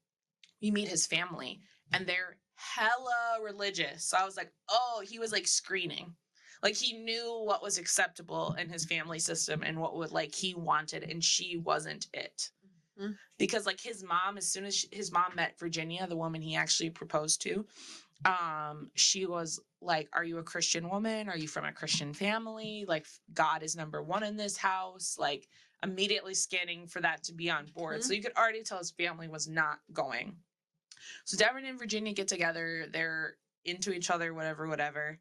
we meet his family, and they're hella religious. So I was like, oh, he was like screening. Like, he knew what was acceptable in his family system and what would like he wanted, and she wasn't it. Mm-hmm. Because like his mom, as soon as his mom met Virginia, the woman he actually proposed to, she was like, are you a Christian woman? Are you from a Christian family? Like, God is number one in this house. Like, immediately scanning for that to be on board. So you could already tell his family was not going. So Devin and Virginia get together. They're into each other, whatever.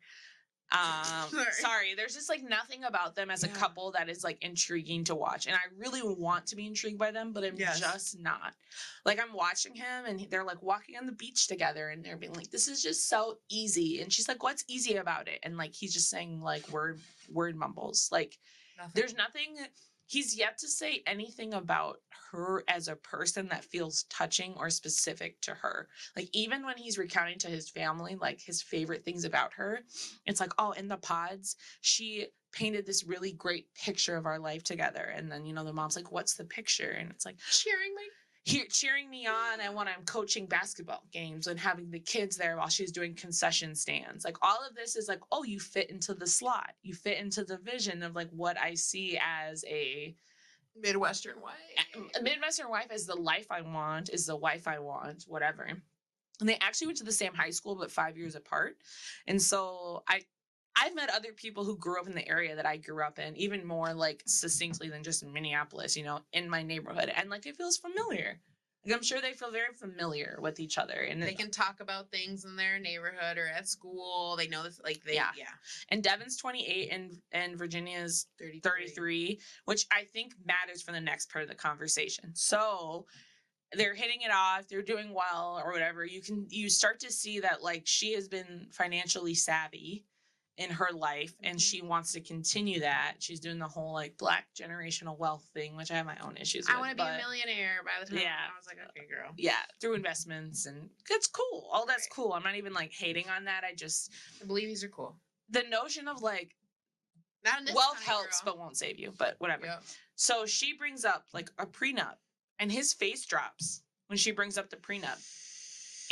Sorry, there's just like nothing about them as a couple that is like intriguing to watch, and I really want to be intrigued by them, but I'm just not. Like, I'm watching him, and they're like walking on the beach together, and they're being like, this is just so easy, and she's like, what's easy about it? And like, he's just saying like word mumbles. Like, there's nothing. He's yet to say anything about her as a person that feels touching or specific to her. Like, even when he's recounting to his family, like, his favorite things about her, it's like, oh, in the pods, she painted this really great picture of our life together. And then, the mom's like, what's the picture? And it's like, cheering me on, and when I'm coaching basketball games and having the kids there while she's doing concession stands. Like, all of this is like, oh, you fit into the slot. You fit into the vision of like what I see as a Midwestern wife. A Midwestern wife is the life I want, is the wife I want, whatever. And they actually went to the same high school, but 5 years apart. And so I've met other people who grew up in the area that I grew up in, even more like succinctly than just in Minneapolis, in my neighborhood. And like, it feels familiar. Like, I'm sure they feel very familiar with each other. And they can talk about things in their neighborhood or at school. They know this, like, And Devin's 28 and Virginia's 33, which I think matters for the next part of the conversation. So they're hitting it off, they're doing well or whatever. You start to see that like she has been financially savvy in her life, and she wants to continue that. She's doing the whole like Black generational wealth thing, which I have my own issues with. I want to be a millionaire by the time. I was like, okay, girl. Yeah, through investments, and it's cool. All that's cool. I'm not even like hating on that. I believe these are cool. The notion of like, not in this wealth time, helps girl. but won't save you, but whatever. Yep. So she brings up like a prenup, and his face drops when she brings up the prenup.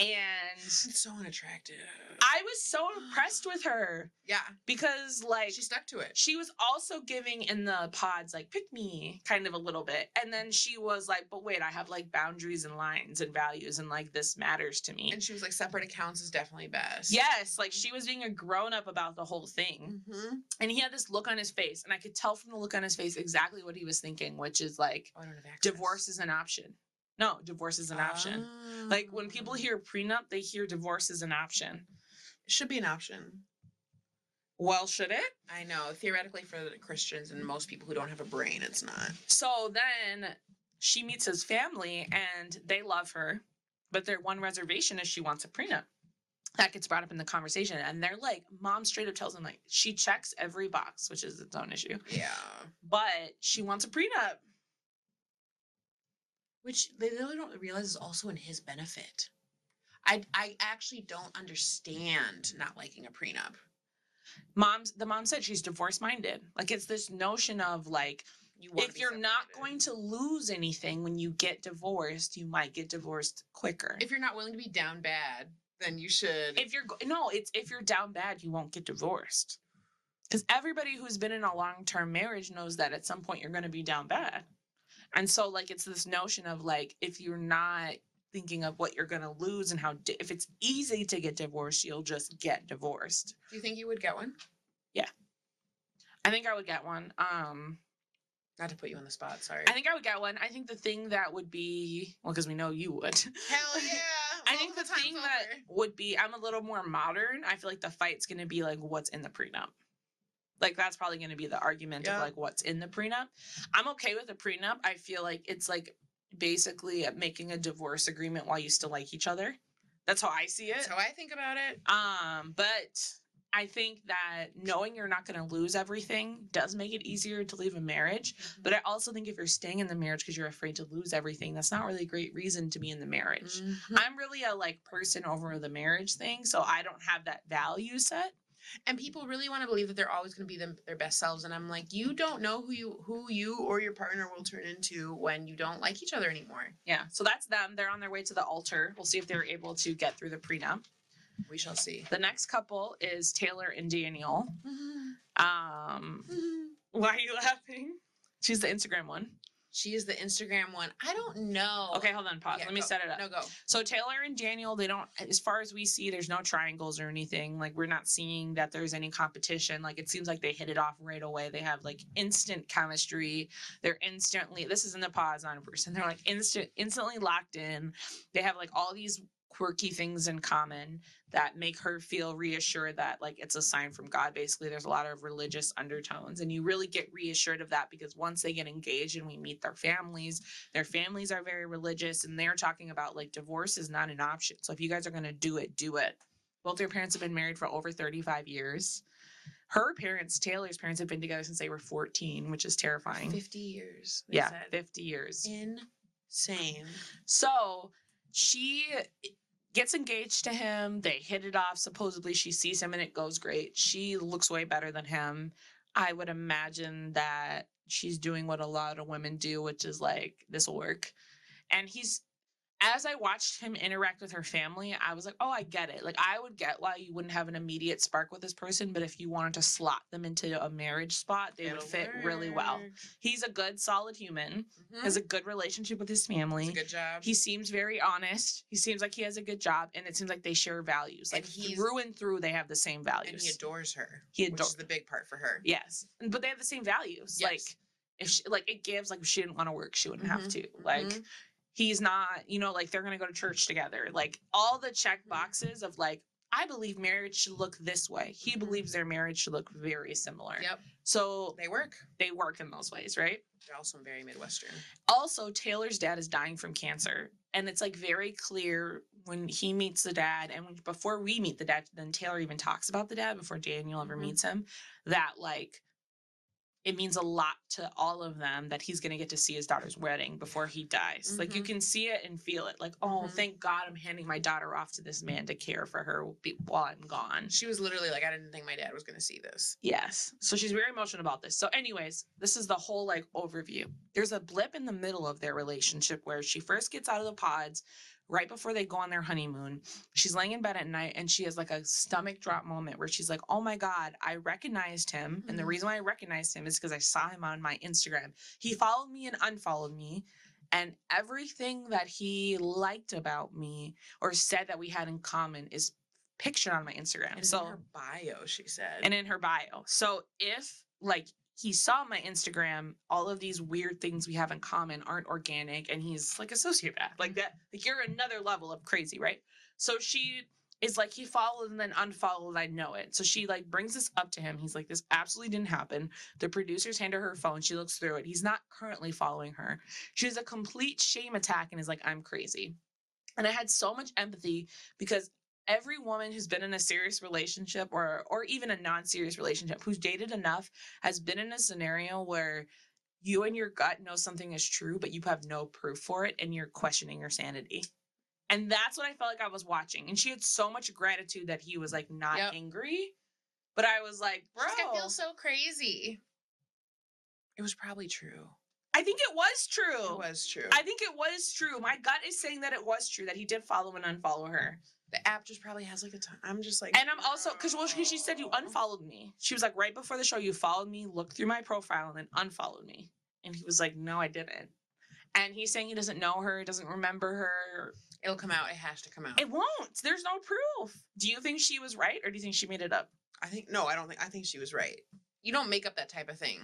And it's so unattractive. I was so impressed with her. Yeah. Because like, she stuck to it. She was also giving in the pods like, pick me, kind of a little bit. And then she was like, but wait, I have like boundaries and lines and values, and like, this matters to me. And she was like, separate accounts is definitely best. Yes. Like, she was being a grown up about the whole thing. Mm-hmm. And he had this look on his face, and I could tell from the look on his face exactly what he was thinking, which is like, divorce is an option. No, divorce is an option. Like, when people hear prenup, they hear divorce is an option. It should be an option. Well, should it? I know. Theoretically, for the Christians and most people who don't have a brain, it's not. So then she meets his family, and they love her, but their one reservation is she wants a prenup. That gets brought up in the conversation, and they're like, mom straight up tells them like, she checks every box, which is its own issue. Yeah. But she wants a prenup. Which they really don't realize is also in his benefit. I actually don't understand not liking a prenup. The mom said she's divorce minded. Like, it's this notion of like, wanna if be you're not separated. going to lose anything when you get divorced, you might get divorced quicker. If you're not willing to be down bad, then you should. If you're down bad, you won't get divorced. Because everybody who's been in a long-term marriage knows that at some point you're going to be down bad. And so, like, it's this notion of, like, if you're not thinking of what you're going to lose and how, if it's easy to get divorced, you'll just get divorced. Do you think you would get one? Yeah. I think I would get one. Not to put you on the spot, sorry. I think I would get one. I think the thing that would be, well, because we know you would. Hell yeah. I think the thing that would be, I'm a little more modern. I feel like the fight's going to be, like, what's in the prenup. Like, that's probably going to be the argument of, like, what's in the prenup. I'm okay with the prenup. I feel like it's, like, basically making a divorce agreement while you still like each other. That's how I see it. That's how I think about it. But I think that knowing you're not going to lose everything does make it easier to leave a marriage. Mm-hmm. But I also think if you're staying in the marriage because you're afraid to lose everything, that's not really a great reason to be in the marriage. Mm-hmm. I'm really a, like, person over the marriage thing, so I don't have that value set. And people really want to believe that they're always going to be their best selves. And I'm like, you don't know who you or your partner will turn into when you don't like each other anymore. Yeah. So that's them. They're on their way to the altar. We'll see if they're able to get through the prenup. We shall see. The next couple is Taylor and Daniel. Why are you laughing? She's the Instagram one. She is the Instagram one. I don't know. Okay, hold on, pause. Yeah, Let me go. set it up. No, go. So Taylor and Daniel, they don't, as far as we see, there's no triangles or anything. Like, we're not seeing that there's any competition. Like, it seems like they hit it off right away. They have, like, instant chemistry. They're instantly, this is in the pause on a person. They're, like, instantly locked in. They have, like, all these quirky things in common that make her feel reassured that, like, it's a sign from God. Basically, there's a lot of religious undertones, and you really get reassured of that because once they get engaged and we meet their families are very religious, and they're talking about, like, divorce is not an option. So if you guys are going to do it, do it. Both their parents have been married for over 35 years. Her parents, Taylor's parents, have been together since they were 14, which is terrifying. 50 years. Yeah, 50 years. Insane. So she gets engaged to him. They hit it off. Supposedly she sees him and it goes great. She looks way better than him. I would imagine that she's doing what a lot of women do, which is like, this will work. And as I watched him interact with her family, I was like, oh, I get it. Like, I would get why you wouldn't have an immediate spark with this person, but if you wanted to slot them into a marriage spot, they would fit really well. He's a good, solid human, has a good relationship with his family. It's a good job. He seems very honest. He seems like he has a good job, and it seems like they share values. Like, through and through, they have the same values. And he adores her. Which is the big part for her. Yes. But they have the same values. Yes. Like, if she, like, it gives, like, if she didn't want to work, she wouldn't have to. Like, he's not, like, they're going to go to church together. Like, all the check boxes of, like, I believe marriage should look this way. He believes their marriage should look very similar. Yep. So they work in those ways, right? They're also very Midwestern. Also, Taylor's dad is dying from cancer. And it's, like, very clear when he meets the dad, and before we meet the dad, then Taylor even talks about the dad before Daniel ever meets him, that, like, it means a lot to all of them that he's going to get to see his daughter's wedding before he dies. Like, you can see it and feel it. Like, oh, thank God I'm handing my daughter off to this man to care for her while I'm gone. She was literally like, I didn't think my dad was going to see this. Yes. So she's very emotional about this. So anyways, this is the whole, like, overview. There's a blip in the middle of their relationship where she first gets out of the pods right before they go on their honeymoon. She's laying in bed at night and she has, like, a stomach drop moment where she's like, oh my God, I recognized him. And the reason why I recognized him is because I saw him on my Instagram. He followed me and unfollowed me. And everything that he liked about me or said that we had in common is pictured on my Instagram. And in her bio, she said. And in her bio. So if, like, he saw my Instagram, all of these weird things we have in common aren't organic, and he's, like, a sociopath. Like, that, like, you're another level of crazy, right? So she is like, he followed and then unfollowed, I know it. So she, like, brings this up to him. He's like, this absolutely didn't happen. The producers hand her her phone. She looks through it. He's not currently following her. She has a complete shame attack and is like, I'm crazy. And I had so much empathy because every woman who's been in a serious relationship or even a non-serious relationship who's dated enough has been in a scenario where you and your gut know something is true, but you have no proof for it and you're questioning your sanity. And that's what I felt like I was watching. And she had so much gratitude that he was, like, not angry. But I was like, bro. I feel so crazy. It was probably true. I think it was true. It was true. I think it was true. My gut is saying that it was true, that he did follow and unfollow her. The app just probably has like a time. I'm just like, And I'm also, because she said you unfollowed me. She was like, right before the show, you followed me, looked through my profile, and then unfollowed me. And he was like, no, I didn't. And he's saying he doesn't know her, doesn't remember her. It'll come out. It has to come out. It won't. There's no proof. Do you think she was right, or do you think she made it up? I think she was right. You don't make up that type of thing.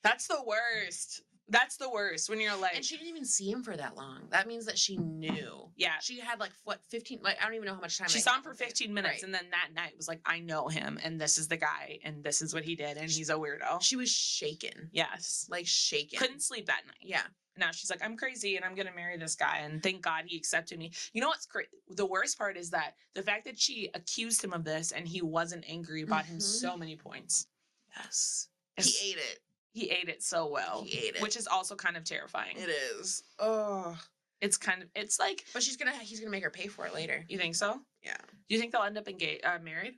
That's the worst. That's the worst when you're like. And she didn't even see him for that long. That means that she knew. Yeah. She had like, what, 15, like, I don't even know how much time. She they saw had him for with it. 15 minutes, Right. and then that night was like, I know him, and this is the guy, and this is what he did, and he's a weirdo. She was shaken. Yes. Like shaken. Couldn't sleep that night. Yeah. Now she's like, I'm crazy and I'm going to marry this guy. And thank God he accepted me. You know what's crazy? The worst part is that the fact that she accused him of this and he wasn't angry bought him so many points. Yes. It's- He ate it. He ate it so well. He ate it. Which is also kind of terrifying. It is. Oh. It's like. But he's gonna make her pay for it later. You think so? Yeah. Do you think they'll end up married?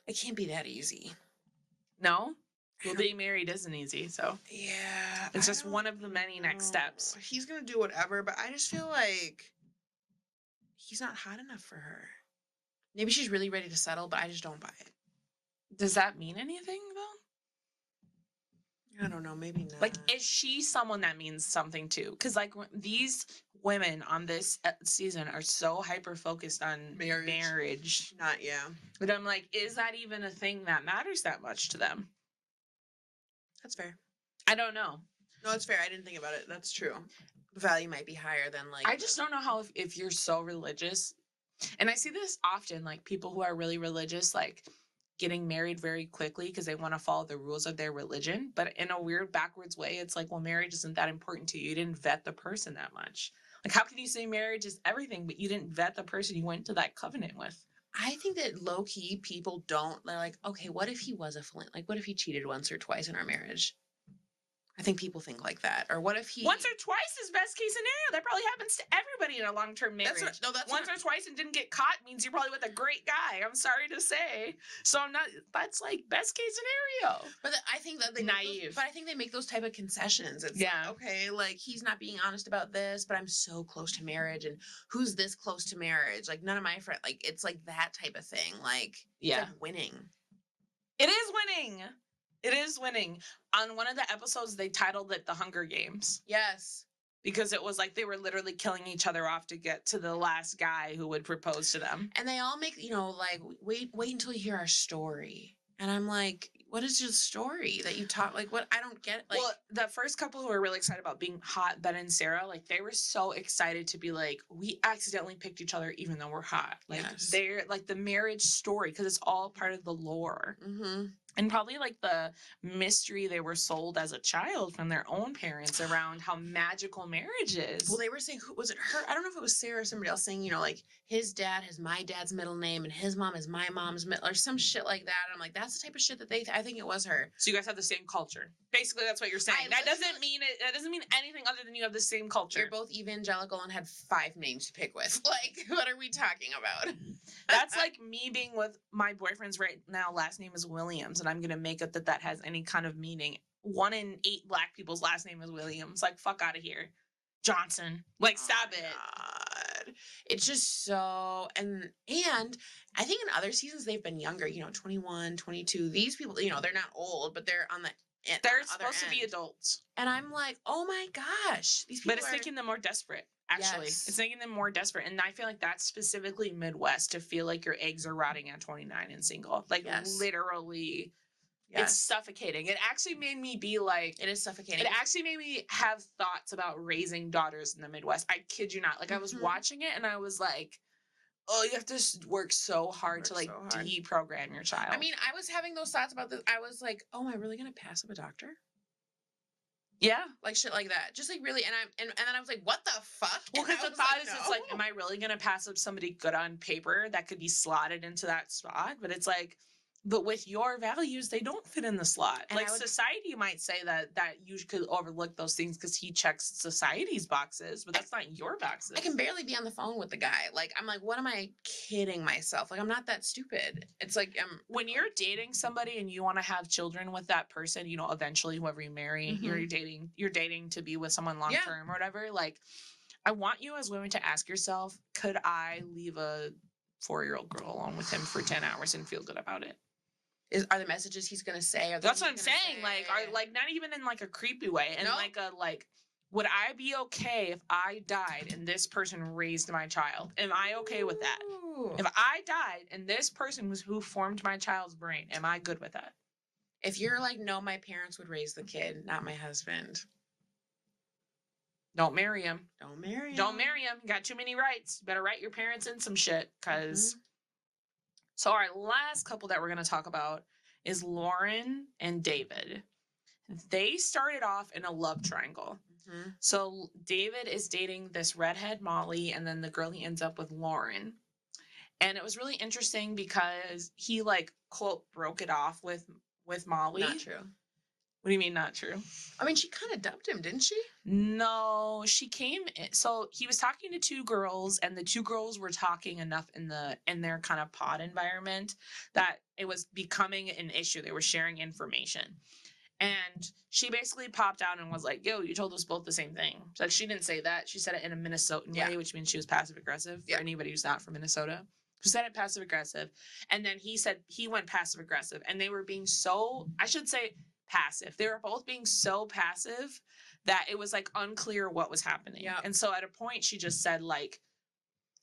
It can't be that easy. No? Well, being married isn't easy, so. Yeah. It's just one of the many next steps. He's gonna do whatever, but I just feel like he's not hot enough for her. Maybe she's really ready to settle, but I just don't buy it. Does that mean anything, though? I don't know. Maybe not. Like, is she someone that means something too? Because, like, these women on this season are so hyper-focused on marriage. Not, yeah. But I'm like, is that even a thing that matters that much to them? That's fair. I don't know. No, it's fair. I didn't think about it. That's true. The value might be higher than, like... I just don't know how, if you're so religious, and I see this often, like, people who are really religious, like, getting married very quickly because they want to follow the rules of their religion. But in a weird backwards way, it's like, well, marriage isn't that important to you. You didn't vet the person that much. Like, how can you say marriage is everything, but you didn't vet the person you went to that covenant with? I think that low-key people don't... They're like, okay, what if he was a Flint? Like, what if he cheated once or twice in our marriage? I think people think like that. Or what if he... Once or twice is best case scenario. That probably happens to everybody in a long-term marriage. Once or twice and didn't get caught means you're probably with a great guy. I'm sorry to say. So I'm not... That's like best case scenario. But I think that they... Naive. But I think they make those type of concessions. It's Yeah. like, okay, like, he's not being honest about this, but I'm so close to marriage. And who's this close to marriage? Like, none of my friends... Like, it's like that type of thing. Like, it's like winning. It is winning. It is winning. On one of the episodes, they titled it The Hunger Games. Yes. Because it was like they were literally killing each other off to get to the last guy who would propose to them. And they all make, like, wait until you hear our story. And I'm like, what is your story that you talk? Like, what? I don't get it. Like, Well, the first couple who were really excited about being hot, Ben and Sarah, like, they were so excited to be like, we accidentally picked each other even though we're hot. Like, Yes. they're like the marriage story because it's all part of the lore. mm-hmm. And probably like the mystery they were sold as a child from their own parents around how magical marriage is. Well, they were saying, who was it? Her? I don't know if it was Sarah or somebody else saying, like, his dad has my dad's middle name and his mom is my mom's middle, or some shit like that. And I'm like, that's the type of shit that I think it was her. So you guys have the same culture. Basically, that's what you're saying. That doesn't mean it. That doesn't mean anything other than you have the same culture. You're both evangelical and had 5 names to pick with. Like, what are we talking about? That's like me being with my boyfriend's right now. Last name is Williams, and I'm gonna make it that has any kind of meaning. 1 in 8 Black people's last name is Williams. Like, fuck out of here, Johnson. Like, stop it. God. It's just so and I think in other seasons they've been younger. 21, 22. These people, they're not old, but they're on the. They're supposed to be adults. And I'm like, oh my gosh, these people. But it's making them more desperate. Actually, Yes. It's making them more desperate, and I feel like that's specifically Midwest to feel like your eggs are rotting at 29 and single. Like, Yes. literally. Yes. It's suffocating. It actually made me be like, It is suffocating. it actually made me have thoughts about raising daughters in the Midwest. I kid you not. Like, I was Mhm. watching it and I was like, oh, you have to work so hard to, like, Work so hard. deprogram your child. I mean, I was having those thoughts about this. I was like, oh, am I really gonna pass up a doctor? yeah. Like shit like that. Just like really, and then I was like, what the fuck? Well, And because I the was thought is, no. it's like, am I really going to pass up somebody good on paper that could be slotted into that spot? But it's like, But with your values, they don't fit in the slot. And like I would- society might say that you could overlook those things because he checks society's boxes, but that's not your boxes. I can barely be on the phone with the guy. Like, I'm like, what am I kidding myself? Like, I'm not that stupid. It's like, when you're dating somebody and you want to have children with that person, you know, eventually whoever you marry, you're dating to be with someone long term or whatever. Like, I want you as women to ask yourself, could I leave a 4-year-old girl alone with him for 10 hours and feel good about it? are the messages he's gonna say? That's what I'm saying. Like, are like not even in like a creepy way, and Nope. like, would I be okay if I died and this person raised my child? Am I okay with that? Ooh. If I died and this person was who formed my child's brain, am I good with that? If you're like, no, my parents would raise the kid, not my husband. Don't marry him. Don't marry him. Don't marry him. You got too many rights. Better write your parents in some shit, because. So our last couple that we're going to talk about is Lauren and David. They started off in a love triangle. So David is dating this redhead Molly, and then the girl he ends up with, Lauren. And it was really interesting because he like quote broke it off with Molly. Not true. What do you mean not true? I mean, she kind of dumped him, didn't she? No, she came in, so he was talking to 2 girls, and the 2 girls were talking enough in their kind of pod environment that it was becoming an issue. They were sharing information. And she basically popped out and was like, yo, you told us both the same thing. So she didn't say that. She said it in a Minnesotan way, which means she was passive aggressive for anybody who's not from Minnesota. She said it passive aggressive. And then he said he went passive aggressive. And they were being so, I should say, passive. They were both being so passive that it was like unclear what was happening. And so at a point she just said like,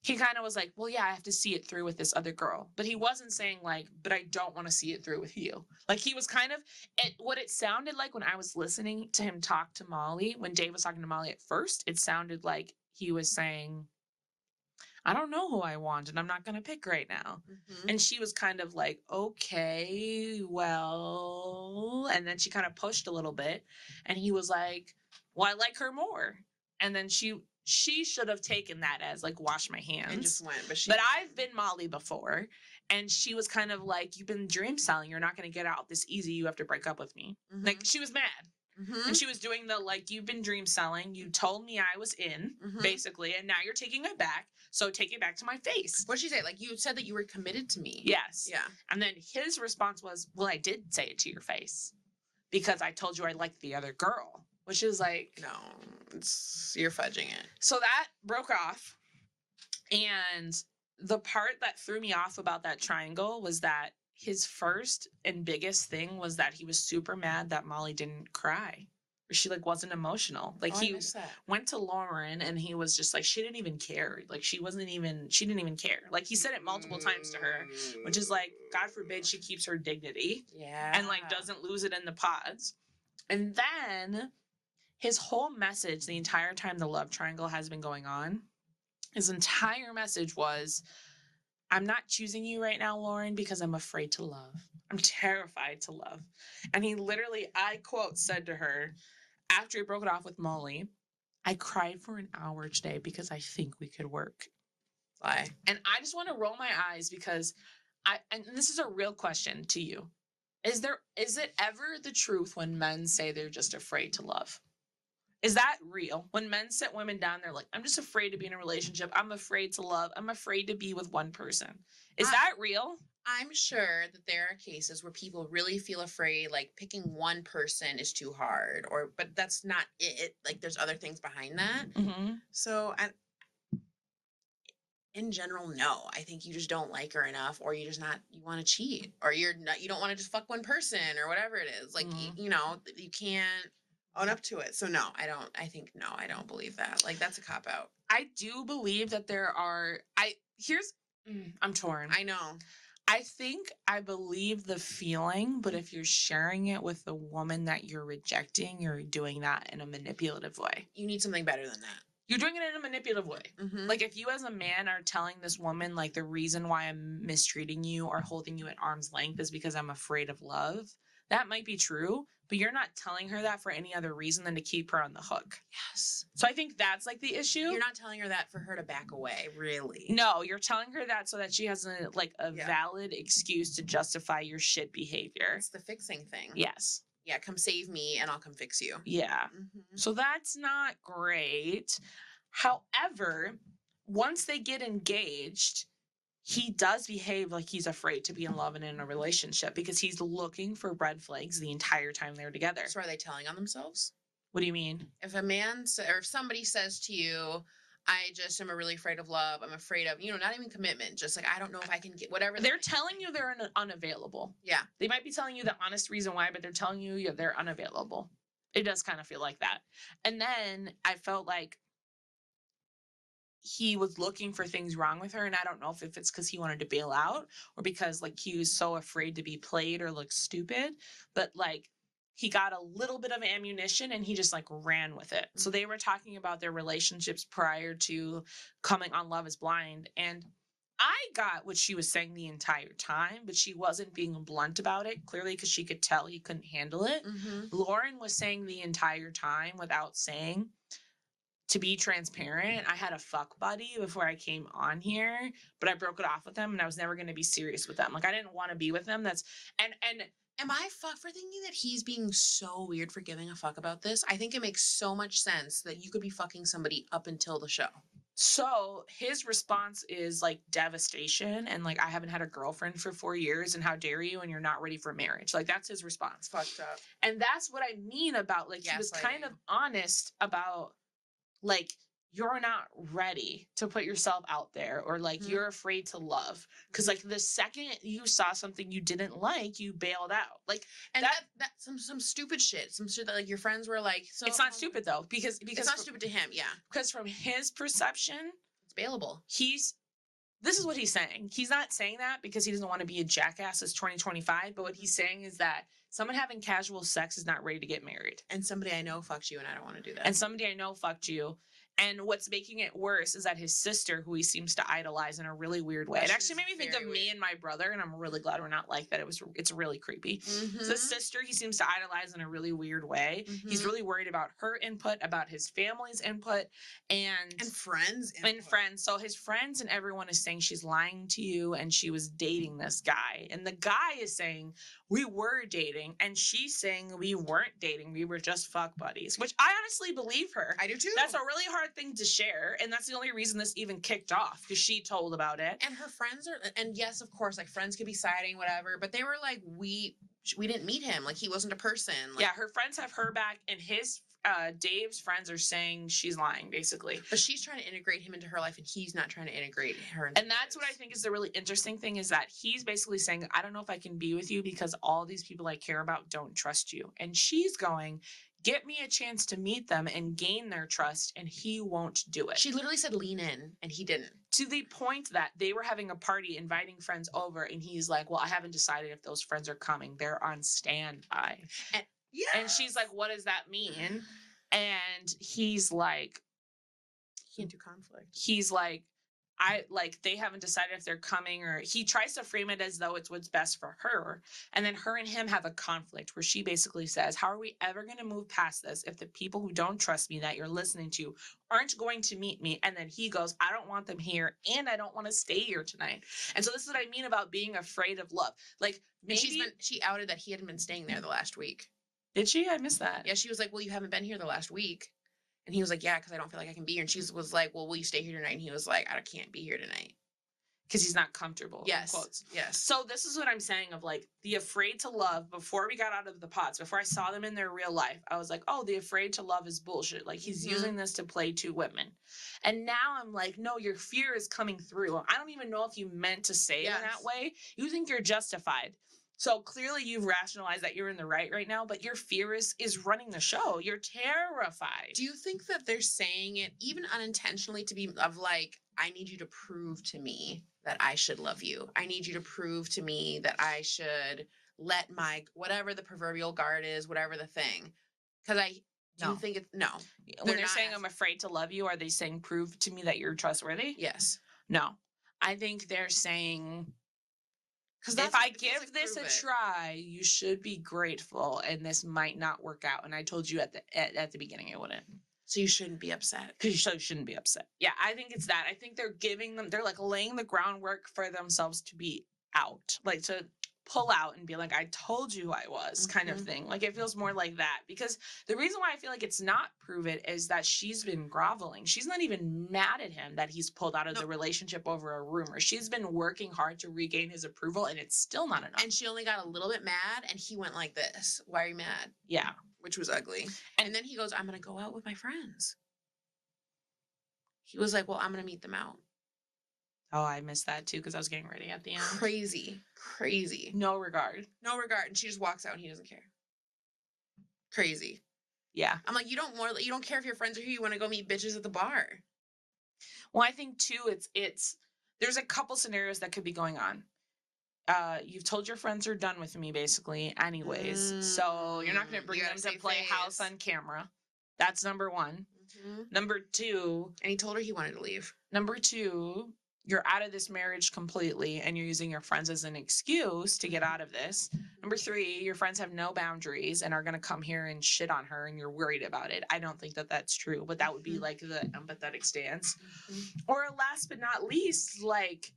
he kind of was like, well, yeah, I have to see it through with this other girl. But he wasn't saying like, but I don't want to see it through with you. Like he was kind of, what it sounded like when I was listening to him talk to Molly, when Dave was talking to Molly at first, it sounded like he was saying, I don't know who I want and I'm not going to pick right now. And she was kind of like, okay, well, and then she kind of pushed a little bit and he was like, well, I like her more. And then she should have taken that as like, wash my hands. And just went, but I've been Molly before. And she was kind of like, you've been dream selling. You're not going to get out this easy. You have to break up with me. Like she was mad. And she was doing the, like, you've been dream selling. You told me I was in, basically, and now you're taking it back. So take it back to my face. What did she say? Like, you said that you were committed to me. Yes. Yeah. And then his response was, well, I did say it to your face because I told you I liked the other girl, which is like, no, you're fudging it. So that broke off. And the part that threw me off about that triangle was that his first and biggest thing was that he was super mad that Molly didn't cry. Or she like wasn't emotional. Like he went to Lauren and he was just like, she didn't even care. Like she didn't even care. Like he said it multiple times to her, which is like, God forbid she keeps her dignity. Yeah. And like doesn't lose it in the pods. And then his whole message, the entire time the love triangle has been going on, his entire message was, I'm not choosing you right now, Lauren, because I'm afraid to love. I'm terrified to love. And he literally, I quote, said to her, after he broke it off with Molly, I cried for an hour today because I think we could work. Why? And I just want to roll my eyes because and this is a real question to you. Is it ever the truth when men say they're just afraid to love? Is that real? When men sit women down, they're like, I'm just afraid to be in a relationship. I'm afraid to love. I'm afraid to be with one person. Is that real? I'm sure that there are cases where people really feel afraid, like picking one person is too hard, but that's not it. Like there's other things behind that. So in general, no. I think you just don't like her enough, or you want to cheat, or you don't want to just fuck one person or whatever it is. Like, you can't own up to it. So no, I don't believe that. Like that's a cop out. I do believe that there are, I'm torn. I know. I believe the feeling, but if you're sharing it with the woman that you're rejecting, you're doing that in a manipulative way. You need something better than that. You're doing it in a manipulative way. Like if you as a man are telling this woman like the reason why I'm mistreating you or holding you at arm's length is because I'm afraid of love, that might be true, but you're not telling her that for any other reason than to keep her on the hook. Yes. So I think that's like the issue. You're not telling her that for her to back away, really. No, you're telling her that so that she has a Yeah. valid excuse to justify your shit behavior. It's the fixing thing. Yes. Yeah, come save me and I'll come fix you. Yeah. Mhm. So that's not great. However, once they get engaged, he does behave like he's afraid to be in love and in a relationship because he's looking for red flags the entire time they're together. So are they telling on themselves? What do you mean? If a man or if somebody says to you, I just am really afraid of love. I'm afraid of, not even commitment. Just like, I don't know if I can get whatever. They're telling you they're unavailable. Yeah. They might be telling you the honest reason why, but they're telling you they're unavailable. It does kind of feel like that. And then I felt like he was looking for things wrong with her. And I don't know if it's because he wanted to bail out or because he was so afraid to be played or look stupid. But he got a little bit of ammunition and he just ran with it. So they were talking about their relationships prior to coming on Love Is Blind. And I got what she was saying the entire time, but she wasn't being blunt about it, clearly because she could tell he couldn't handle it. Lauren was saying the entire time without saying, to be transparent, I had a fuck buddy before I came on here, but I broke it off with them and I was never going to be serious with them. I didn't want to be with them. And am I fucked for thinking that he's being so weird for giving a fuck about this? I think it makes so much sense that you could be fucking somebody up until the show. So his response is devastation and I haven't had a girlfriend for 4 years and how dare you and you're not ready for marriage. That's his response. Fucked up. And that's what I mean about he was kind of honest about you're not ready to put yourself out there or you're afraid to love because the second you saw something you didn't like, you bailed out. And that's some stupid shit, some shit that your friends were so it's not stupid though because it's not stupid to him. Yeah, because from his perception, it's bailable. This is what he's saying. He's not saying that because he doesn't want to be a jackass. It's 2025, but what he's saying is that someone having casual sex is not ready to get married. And somebody I know fucked you and I don't want to do that. And somebody I know fucked you. And what's making it worse is that his sister, who he seems to idolize in a really weird way. It actually made me think of me and my brother, and I'm really glad we're not like that. It's really creepy. So the sister he seems to idolize in a really weird way. He's really worried about her input, about his family's input, and friends. And friends. So his friends and everyone is saying she's lying to you and she was dating this guy. And the guy is saying we were dating, and she's saying we weren't dating. We were just fuck buddies, which I honestly believe her. I do too. That's a really hard thing to share, and that's the only reason this even kicked off because she told about it. And her friends and yes, of course, friends could be siding, whatever, but they were we didn't meet him, he wasn't a person. Yeah, her friends have her back, and his Dave's friends are saying she's lying, basically. But she's trying to integrate him into her life, and he's not trying to integrate her. And that's what I think is the really interesting thing is that he's basically saying, I don't know if I can be with you because all these people I care about don't trust you. And she's going, get me a chance to meet them and gain their trust, and he won't do it. She literally said lean in, and he didn't. To the point that they were having a party, inviting friends over, and he's like, well, I haven't decided if those friends are coming. They're on standby. And she's like, what does that mean? And he's like, he can't do conflict. He's like, they haven't decided if they're coming, or he tries to frame it as though it's what's best for her. And then her and him have a conflict where she basically says, how are we ever going to move past this if the people who don't trust me that you're listening to aren't going to meet me? And then he goes, I don't want them here, and I don't want to stay here tonight. And so this is what I mean about being afraid of love. Maybe she outed that he hadn't been staying there the last week. Did she? I missed that. Yeah, she was like, well, you haven't been here the last week. And he was like, yeah, because I don't feel like I can be here. And she was like, well, will you stay here tonight? And he was like, I can't be here tonight. Because he's not comfortable. Yes. Quotes. Yes. So this is what I'm saying of the afraid to love. Before we got out of the pods, before I saw them in their real life, I was like, oh, the afraid to love is bullshit. He's using this to play two women. And now I'm like, no, your fear is coming through. I don't even know if you meant to say it in that way. You think you're justified. So clearly you've rationalized that you're in the right now, but your fear is running the show. You're terrified. Do you think that they're saying it even unintentionally to be I need you to prove to me that I should love you. I need you to prove to me that I should let my, whatever the proverbial guard is, whatever the thing. Because do you think it's, no. When they're saying I'm afraid to love you, are they saying prove to me that you're trustworthy? Yes. No. I think they're saying, Because if I give this a try, you should be grateful, and this might not work out. And I told you at the beginning it wouldn't. So you shouldn't be upset. Because you shouldn't be upset. Yeah, I think it's that. I think they're like laying the groundwork for themselves to be out, like to pull out and be like, I told you I was, kind of thing. Like, it feels more like that, because the reason why I feel like it's not proven is that she's been groveling. She's not even mad at him that he's pulled out of the relationship over a rumor. She's been working hard to regain his approval, and it's still not enough. And she only got a little bit mad, and he went like this. Why are you mad? Yeah. Which was ugly. And then he goes, I'm going to go out with my friends. He was like, well, I'm going to meet them out. Oh, I missed that too, because I was getting ready at the end. Crazy. No regard. And she just walks out and he doesn't care. Crazy. Yeah. I'm like, you don't care if your friends are here. You want to go meet bitches at the bar. Well, I think too, it's there's a couple scenarios that could be going on. You've told your friends are done with me, basically, anyways. So you're not going to bring them to play house on camera. That's number one. Number two. And he told her he wanted to leave. Number two, you're out of this marriage completely, and you're using your friends as an excuse to get out of this. Number three, your friends have no boundaries and are going to come here and shit on her, and you're worried about it. I don't think that that's true, but that would be like the empathetic stance. Or last but not least, like,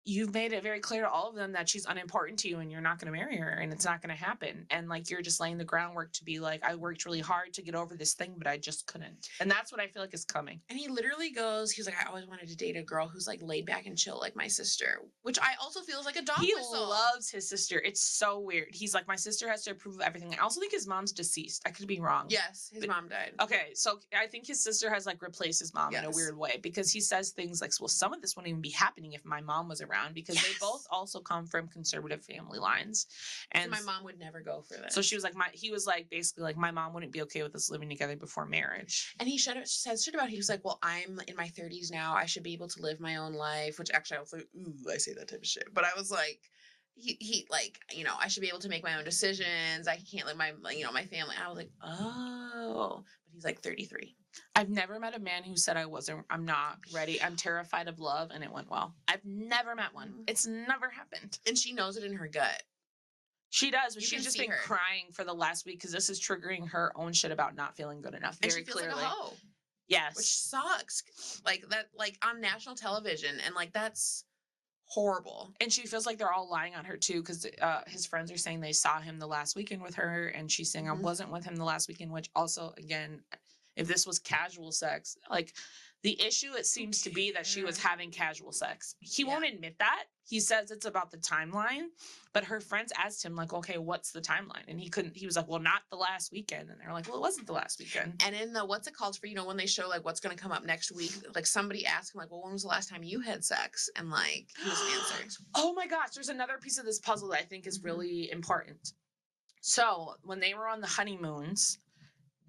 you've made it very clear to all of them that she's unimportant to you and you're not going to marry her and it's not going to happen. And like, you're just laying the groundwork to be like, I worked really hard to get over this thing, but I just couldn't. And that's what I feel like is coming. And he literally goes, he's like, I always wanted to date a girl who's like laid back and chill like my sister, which I also feel is like a dog whistle. He loves his sister. It's so weird. He's like, my sister has to approve of everything. I also think his mom's deceased. I could be wrong. Yes, his mom died. Okay, so I think his sister has like replaced his mom in a weird way, because he says things like, well, some of this wouldn't even be happening if my mom was around, because they both also come from conservative family lines. And so my mom would never go for this. So she was like, he was like, basically like, my mom wouldn't be okay with us living together before marriage. And he said shit about it. He was like, well, I'm in my 30s now. I should be able to live my own life, which actually I was like, ooh, I say that type of shit. But I was like, he like, you know, I should be able to make my own decisions. I can't live my family. I was like, oh, but he's like 33. I've never met a man who said I'm not ready. I'm terrified of love, and it went well. I've never met one. It's never happened. And she knows it in her gut. She does, but she's just been crying for the last week because this is triggering her own shit about not feeling good enough. Very clearly. Like a hoe. Yes. Which sucks. Like that, like on national television, and like that's horrible. And she feels like they're all lying on her too, because his friends are saying they saw him the last weekend with her, and she's saying I wasn't with him the last weekend, which also, again, if this was casual sex, like the issue, it seems to be that she was having casual sex. He won't admit that. He says it's about the timeline, but her friends asked him like, okay, what's the timeline? And he was like, well, not the last weekend. And they're like, well, it wasn't the last weekend. And in the, what's it called for, you know, when they show like what's going to come up next week, like somebody asked him like, well, when was the last time you had sex? And like, he doesn't answer. Oh my gosh. There's another piece of this puzzle that I think is really important. So when they were on the honeymoons,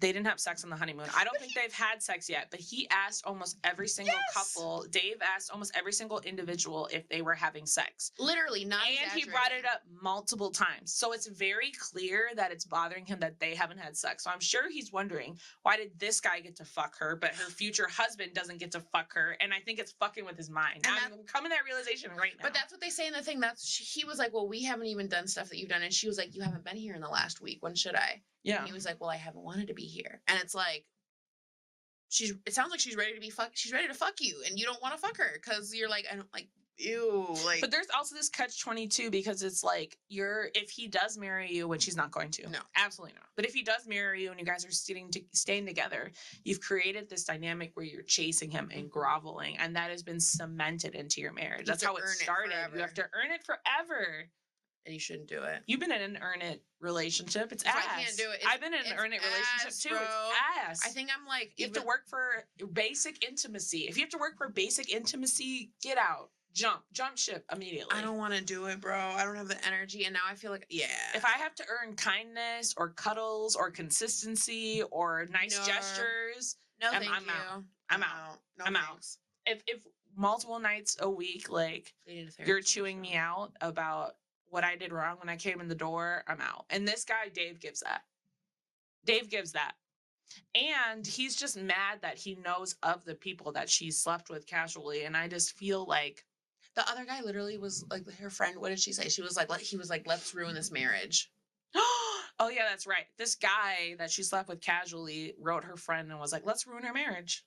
they didn't have sex on the honeymoon. I don't think they've had sex yet, but he asked almost every single couple. Dave asked almost every single individual if they were having sex. Literally, not And he brought it up multiple times. So it's very clear that it's bothering him that they haven't had sex. So I'm sure he's wondering, why did this guy get to fuck her, but her future husband doesn't get to fuck her? And I think it's fucking with his mind. And I'm coming to that realization right now. But that's what they say in the thing. He was like, well, we haven't even done stuff that you've done. And she was like, you haven't been here in the last week. When should I? Yeah. And he was like, well, I haven't wanted to be here. And it's like, it sounds like she's ready to be she's ready to fuck you, and you don't want to fuck her because you're like, I don't like, ew. Like, but there's also this catch-22, because it's like, if he does marry you, which he's not going to. No. Absolutely not. But if he does marry you and you guys are staying together, you've created this dynamic where you're chasing him and groveling, and that has been cemented into your marriage. That's how it started. You have to earn it forever. And you shouldn't do it. You've been in an earn it relationship. It's ass. I can't do it. I've been in an earn it relationship too. Bro. It's ass. I think I'm like, you have to work for basic intimacy. If you have to work for basic intimacy, get out. Jump ship immediately. I don't want to do it, bro. I don't have the energy. And now I feel like, if I have to earn kindness or cuddles or consistency or nice gestures, no, thank you. I'm out. No, I'm out. If multiple nights a week, like you're chewing me out about what I did wrong when I came in the door, I'm out. And this guy, Dave gives that. And he's just mad that he knows of the people that she slept with casually. And I just feel like The other guy literally was like, her friend, what did she say? She was like, he was like, let's ruin this marriage. Oh yeah, that's right. This guy that she slept with casually wrote her friend and was like, let's ruin her marriage.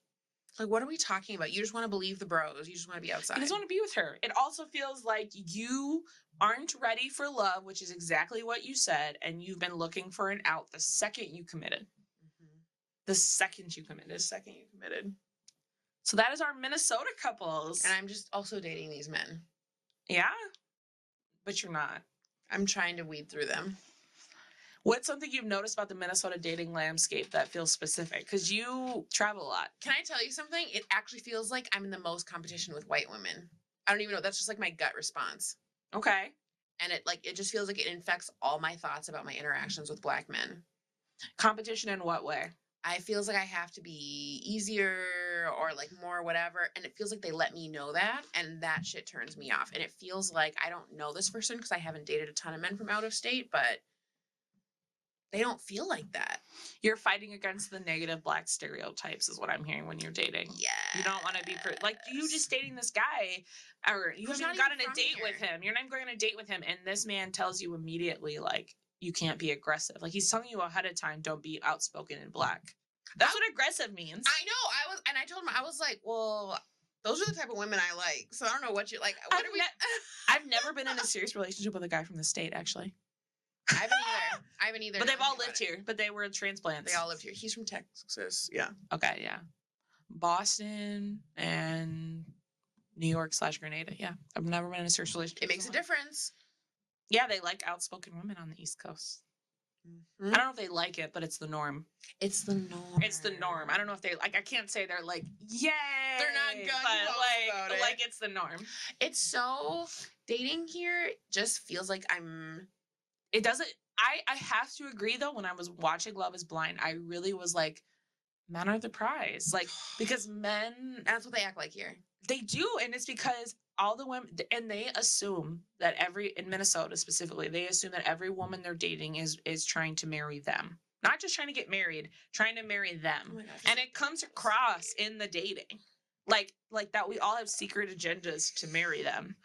Like, what are we talking about? You just want to believe the bros. You just want to be outside. He doesn't want to be with her. It also feels like you aren't ready for love, which is exactly what you said, and you've been looking for an out the second you committed. Mm-hmm. The second you committed. The second you committed. So that is our Minnesota couples. And I'm just also dating these men. Yeah, but you're not. I'm trying to weed through them. What's something you've noticed about the Minnesota dating landscape that feels specific? Because you travel a lot. Can I tell you something? It actually feels like I'm in the most competition with white women. I don't even know. That's just like my gut response. Okay. And it just feels like it infects all my thoughts about my interactions with black men. Competition in what way? I feels like I have to be easier or like more whatever. And it feels like they let me know that. And that shit turns me off. And it feels like I don't know this person because I haven't dated a ton of men from out of state, but they don't feel like that. You're fighting against the negative black stereotypes is what I'm hearing when you're dating. Yeah. You don't want to be like you just dating this guy or you Who's haven't even not gotten even a from date here. with him. You're not even going on a date with him. And this man tells you immediately like you can't be aggressive. Like he's telling you ahead of time, don't be outspoken in black. That's what aggressive means. I know. I told him, I was like, well, those are the type of women I like. So I don't know what you like. What are we? I've never been in a serious relationship with a guy from the state, actually. I haven't either. But they've now all that I lived think about here. But they were transplants. They all lived here. He's from Texas. Yeah. Okay, yeah. Boston and New York / Grenada. Yeah. I've never been in a serious relationship. It makes a difference. Yeah, they like outspoken women on the East Coast. Mm-hmm. I don't know if they like it, but it's the norm. It's the norm. It's the norm. I don't know if they like. I can't say they're like, yay. They're not gung ho about it. Like it's the norm. It's so dating here just feels like I'm. It doesn't. I have to agree though. When I was watching Love Is Blind, I really was like, men are the prize. Like because men, That's what they act like here. they do, and it's because all the women, and they assume that in Minnesota specifically, they assume that every woman they're dating is trying to marry them. Not just trying to get married, trying to marry them. Oh my gosh. And it comes across in the dating. Like that we all have secret agendas to marry them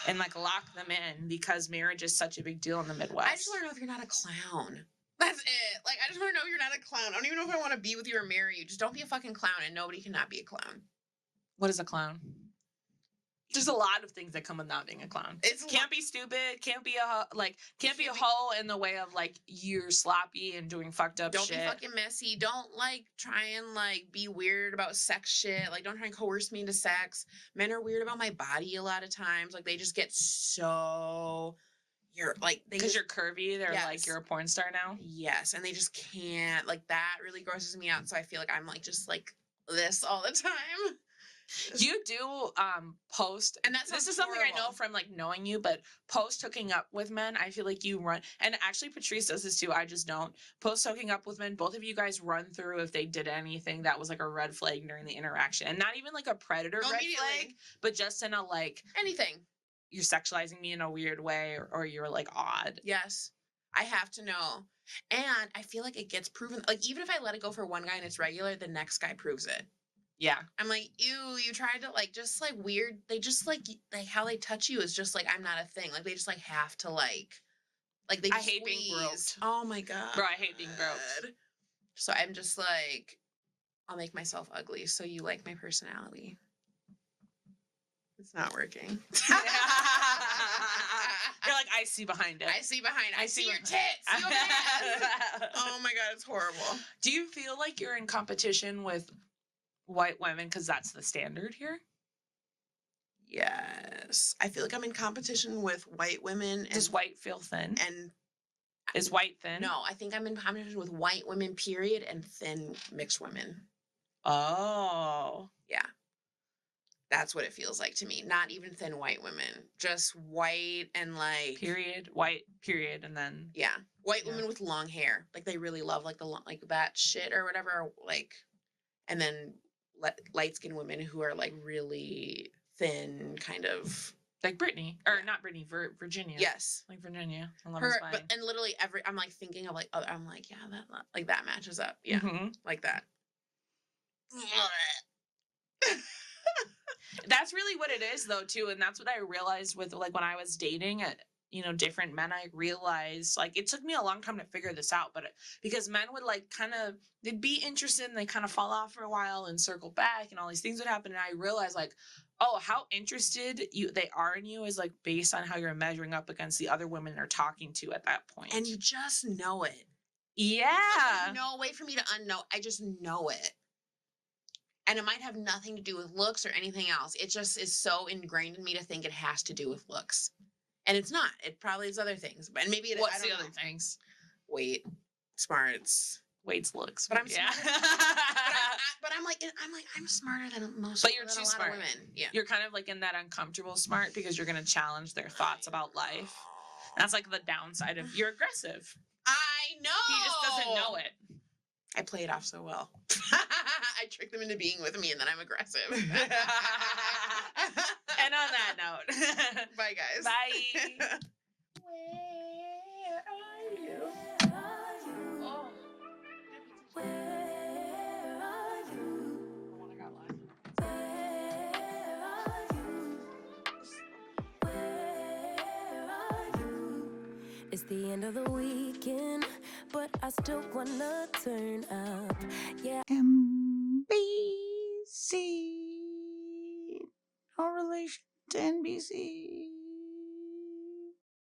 and like lock them in because marriage is such a big deal in the Midwest. I just want to know if you're not a clown. That's it. Like, I just want to know if you're not a clown. I don't even know if I want to be with you or marry you. Just don't be a fucking clown, and nobody cannot be a clown. What is a clown? There's a lot of things that come with not being a clown. Can't be stupid. Can't be a hoe in the way of like you're sloppy and doing fucked up shit. Don't be fucking messy. Don't like try and like be weird about sex shit. Like don't try and coerce me into sex. Men are weird about my body a lot of times. Like they just get so you're like because you're curvy. They're yes. like you're a porn star now. Yes, and they just can't. Like that really grosses me out. So I feel like I'm like just like this all the time. You do post, and this is something I know from like knowing you, but post hooking up with men, I feel like you run, and actually Patrice does this too, I just don't. Post hooking up with men, both of you guys run through if they did anything that was like a red flag during the interaction, and not even like a predator red flag, but just in a like anything. You're sexualizing me in a weird way, or you're like odd. Yes, I have to know, and I feel like it gets proven. Like even if I let it go for one guy and it's regular, the next guy proves it. Yeah. I'm like, ew, you tried to like, just like weird. They just like how they touch you is just like, I'm not a thing. Like they just like have to like they I hate being groped. Oh my God. Bro, I hate being groped. So I'm just like, I'll make myself ugly. So you like my personality. It's not working. You're like, I see behind it. I see behind it. I see your tits. You oh my God, it's horrible. Do you feel like you're in competition with white women because that's the standard here? Yes, I feel like I'm in competition with white women. Does white feel thin? And is white thin? No, I think I'm in competition with white women, period, and thin mixed women. Oh, yeah, that's what it feels like to me. Not even thin white women, just white and like period, white period, and then white women with long hair, like they really love like the like that shit or whatever, like, and then light-skinned women who are like really thin, kind of like Brittany or not Brittany, Virginia. Yes, like Virginia. Her, and literally I'm like thinking of like I'm like that matches up. Yeah, like that. That's really what it is, though, too. And that's what I realized with, like, when I was dating, different men. I realized, like, it took me a long time to figure this out, but because men would, like, they'd be interested and they kind of fall off for a while and circle back and all these things would happen. And I realized, like, oh, how interested they are in you is, like, based on how you're measuring up against the other women they're talking to at that point. And you just know it. Yeah. There's no way for me to unknow. I just know it. And it might have nothing to do with looks or anything else. It just is so ingrained in me to think it has to do with looks. And it's not. It probably is other things. And maybe it What's I don't the know. other things? Weight, smarts. Weight's looks. But I'm yeah. but I'm like I'm smarter than most. But you're than too a lot smart. Of women. Yeah. You're kind of like in that uncomfortable smart because you're going to challenge their thoughts about life. That's like the downside of you're aggressive. I know. He just doesn't know it. I play it off so well. I trick them into being with me and then I'm aggressive. And on that note, bye guys. Bye. Where are you? Oh. Where are you? Oh my God, live. Where are you? It's the end of the weekend, but I still wanna turn up. Yeah. NBC. No relation to NBC.